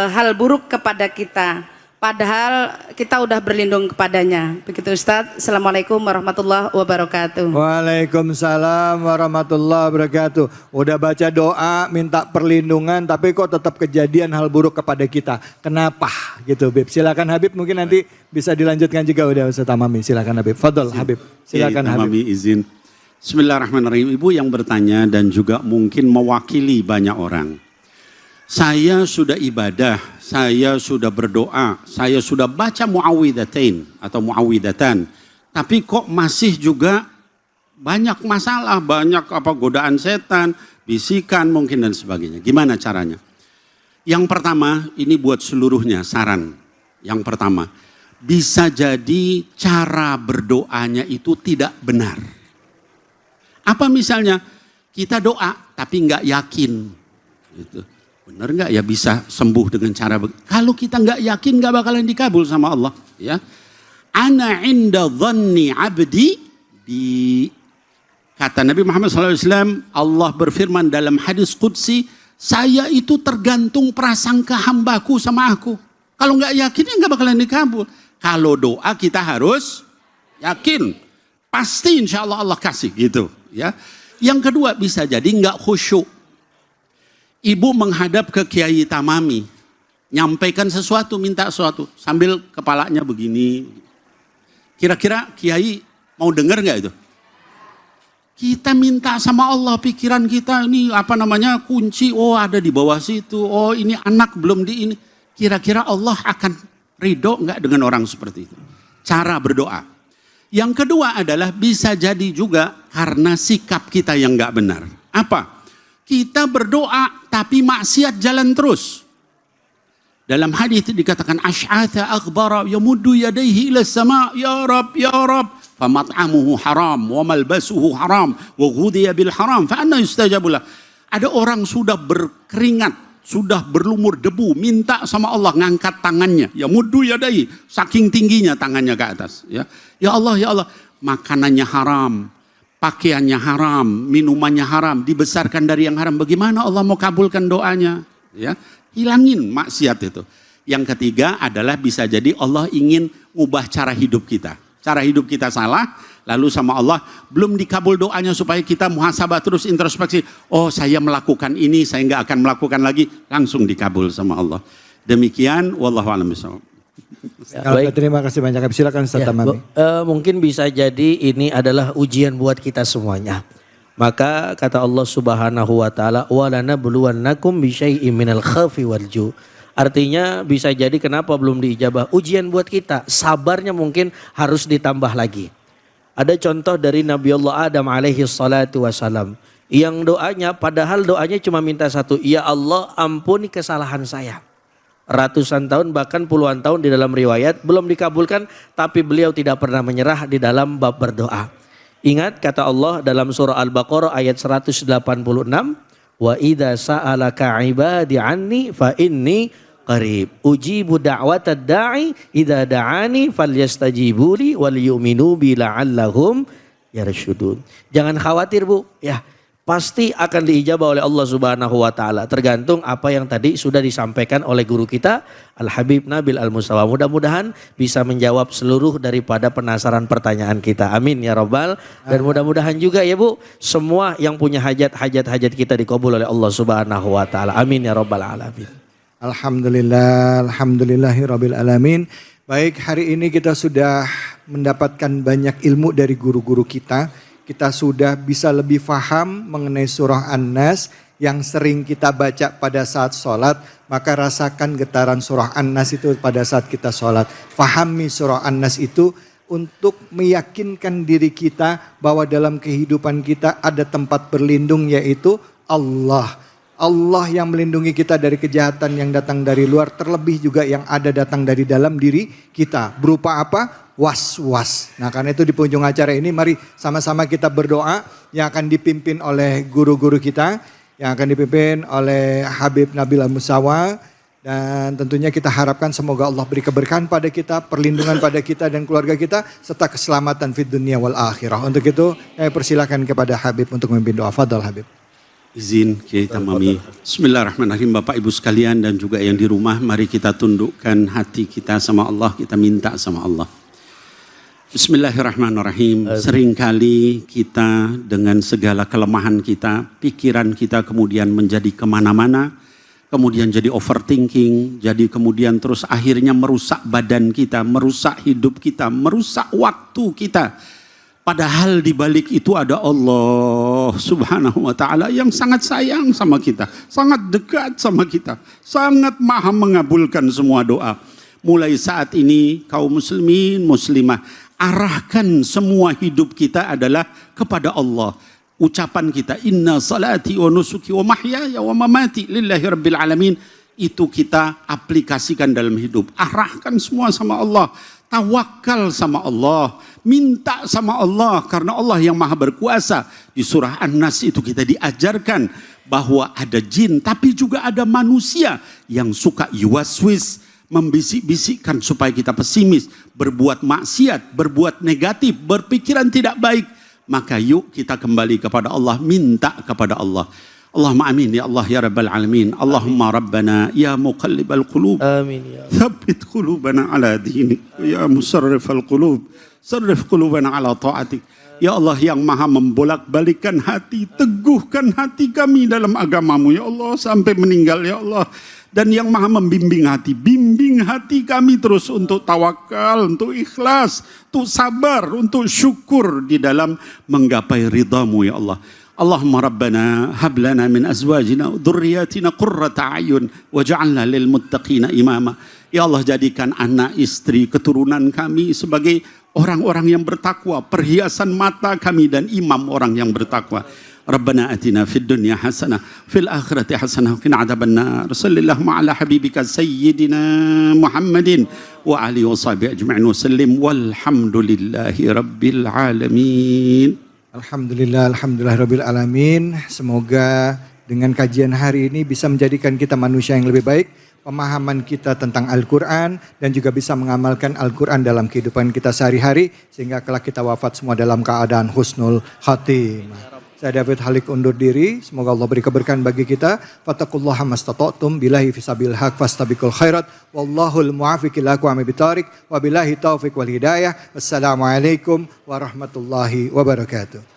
hal buruk kepada kita padahal kita udah berlindung kepadanya? Begitu Ustaz. Assalamualaikum warahmatullahi wabarakatuh. Waalaikumsalam warahmatullahi wabarakatuh. Udah baca doa minta perlindungan tapi kok tetap kejadian hal buruk kepada kita. Kenapa gitu Habib? Silakan Habib, mungkin nanti bisa dilanjutkan juga udah Ustaz Tamami. Silakan Habib. Fadol Habib. Silakan Habib. Tamami izin. Bismillahirrahmanirrahim. Ibu yang bertanya dan juga mungkin mewakili banyak orang. Saya sudah ibadah, saya sudah berdoa, saya sudah baca muawwidatain atau muawwidatan. Tapi kok masih juga banyak masalah, banyak godaan setan, bisikan mungkin dan sebagainya. Gimana caranya? Yang pertama, ini buat seluruhnya saran. Yang pertama, bisa jadi cara berdoanya itu tidak benar. Apa misalnya kita doa tapi nggak yakin, gitu. Benar nggak ya bisa sembuh dengan cara kalau kita nggak yakin nggak bakalan dikabul sama Allah. Ya, ana inda dhanni abdi, di kata Nabi Muhammad SAW, Allah berfirman dalam hadis qudsi, saya itu tergantung prasangka hambaku sama aku. Kalau nggak yakin ya nggak bakalan dikabul. Kalau doa kita harus yakin, pasti insya Allah Allah kasih gitu. Ya, yang kedua bisa jadi nggak khusyuk. Ibu menghadap ke Kiai Tamami, nyampaikan sesuatu, minta sesuatu, sambil kepalanya begini. Kira-kira Kiai mau dengar nggak itu? Kita minta sama Allah, pikiran kita ini kunci, oh ada di bawah situ, oh ini anak belum di ini. Kira-kira Allah akan ridho enggak dengan orang seperti itu? Cara berdoa. Yang kedua adalah bisa jadi juga karena sikap kita yang enggak benar. Apa? Kita berdoa tapi maksiat jalan terus. Dalam hadis dikatakan asy'atha aghbara yamuddu yadayhi ila sama, ya Rab, ya Rab. Famat'amuhu haram, wa malbasuhu haram, wa ghudhiya bil haram, fa anna yustajabu lah. Ada orang sudah berkeringat, sudah berlumur debu, minta sama Allah, ngangkat tangannya, ya muddu yadai, saking tingginya tangannya ke atas. Ya Allah, makanannya haram, pakaiannya haram, minumannya haram, dibesarkan dari yang haram. Bagaimana Allah mau kabulkan doanya? Ya, hilangin maksiat itu. Yang ketiga adalah bisa jadi Allah ingin ubah cara hidup kita. Cara hidup kita salah, lalu sama Allah belum dikabul doanya supaya kita muhasabah terus, introspeksi. Oh saya melakukan ini, saya nggak akan melakukan lagi. Langsung dikabul sama Allah. Demikian, wallahu a'lam bishawab. Baik. Terima kasih banyak. Silakan Ustaz Tamami. Mungkin bisa jadi ini adalah ujian buat kita semuanya. Maka kata Allah Subhanahu wa taala, "Wa lanabluwannakum bisyai'im minal khaufi wal ju'." Artinya bisa jadi kenapa belum diijabah, ujian buat kita, sabarnya mungkin harus ditambah lagi. Ada contoh dari Nabi Allah Adam alaihi salatu wassalam, yang doanya padahal doanya cuma minta satu, ya Allah ampuni kesalahan saya. Ratusan tahun bahkan puluhan tahun di dalam riwayat belum dikabulkan, tapi beliau tidak pernah menyerah di dalam bab berdoa. Ingat kata Allah dalam surah Al-Baqarah ayat 186, wa idza sa'alaka 'ibadi 'anni fa inni qarib ujibu da'watad da'i idza da'ani falyastajibuli wal yu'minu bi la'allahum yarshudun. Jangan khawatir Bu, ya pasti akan diijabah oleh Allah Subhanahu wa taala, tergantung apa yang tadi sudah disampaikan oleh guru kita Al Habib Nabil Al Mustafa. Mudah-mudahan bisa menjawab seluruh daripada penasaran pertanyaan kita. Amin ya rabbal. Dan mudah-mudahan juga ya Bu, semua yang punya hajat kita dikabul oleh Allah Subhanahu wa taala. Amin ya rabbal alamin. Alhamdulillah, alhamdulillahirabbil alamin. Baik, hari ini kita sudah mendapatkan banyak ilmu dari guru-guru kita. Kita sudah bisa lebih faham mengenai surah An-Nas yang sering kita baca pada saat sholat. Maka rasakan getaran surah An-Nas itu pada saat kita sholat. Fahami surah An-Nas itu untuk meyakinkan diri kita bahwa dalam kehidupan kita ada tempat berlindung, yaitu Allah. Allah yang melindungi kita dari kejahatan yang datang dari luar, terlebih juga yang ada datang dari dalam diri kita. Berupa apa? Was-was. Nah karena itu di penghujung acara ini mari sama-sama kita berdoa yang akan dipimpin oleh guru-guru kita, yang akan dipimpin oleh Habib Nabil Al Mustafa. Dan tentunya kita harapkan semoga Allah beri keberkahan pada kita, perlindungan pada kita dan keluarga kita, serta keselamatan fid dunia wal akhirah. Untuk itu saya persilakan kepada Habib untuk memimpin doa. Fadhal Habib. Izin Kiai Tamami. Bismillahirrahmanirrahim. Bapak Ibu sekalian dan juga yang di rumah, mari kita tundukkan hati kita sama Allah, kita minta sama Allah. Bismillahirrahmanirrahim. Seringkali kita dengan segala kelemahan kita, pikiran kita kemudian menjadi kemana-mana, kemudian jadi overthinking, jadi kemudian terus akhirnya merusak badan kita, merusak hidup kita, merusak waktu kita. Padahal di balik itu ada Allah Subhanahu wa taala yang sangat sayang sama kita, sangat dekat sama kita, sangat maha mengabulkan semua doa. Mulai saat ini kaum muslimin muslimah, arahkan semua hidup kita adalah kepada Allah. Ucapan kita inna salati wa nusuki wa mahyaya wa mamati lillahi rabbil alamin, itu kita aplikasikan dalam hidup. Arahkan semua sama Allah. Tawakal sama Allah, minta sama Allah karena Allah yang maha berkuasa. Di surah An-Nas itu kita diajarkan bahwa ada jin tapi juga ada manusia yang suka yuwaswis, membisik-bisikkan supaya kita pesimis, berbuat maksiat, berbuat negatif, berpikiran tidak baik. Maka yuk kita kembali kepada Allah, minta kepada Allah. Allahumma amin ya Allah ya rabbal alamin. Allahumma rabbana ya muqallibal qulub. Amin ya. Thabbit qulubana ala dinik. Ya musarrifal qulub. Sarrif qulubana ala ta'atik. Ya Allah yang maha membolak-balikan hati, teguhkan hati kami dalam agamamu ya Allah sampai meninggal ya Allah. Dan yang maha membimbing hati, bimbing hati kami terus untuk tawakal, untuk ikhlas, untuk sabar, untuk syukur di dalam menggapai ridhamu ya Allah. Allahumma rabbana hab lana min azwajina wa dhurriyyatina qurrata a'yun waj'alna lil muttaqina imama. Ya Allah jadikan anak istri keturunan kami sebagai orang-orang yang bertakwa, perhiasan mata kami dan imam orang yang bertakwa. Rabbana atina fid dunya hasanah fil akhirati hasanah wa qina adzabannar. Sallallahu ala habibika sayyidina Muhammadin wa alihi wa sahbihi ajma'in wa sallim walhamdulillahi rabbil alamin. Alhamdulillah, alhamdulillahirabbil alamin. Semoga dengan kajian hari ini bisa menjadikan kita manusia yang lebih baik, pemahaman kita tentang Al-Quran, dan juga bisa mengamalkan Al-Quran dalam kehidupan kita sehari-hari, sehingga kelak kita wafat semua dalam keadaan husnul khatimah. Saya David Halik undur diri, semoga Allah beri keberkahan bagi kita. Fattaqullaha mastata'tum, billahi fisabil haq fastabiqul khairat, wallahul muwaffiq ila aqwamit thoriq, wabillahi taufiq wal hidayah. Wassalamualaikum warahmatullahi wabarakatuh.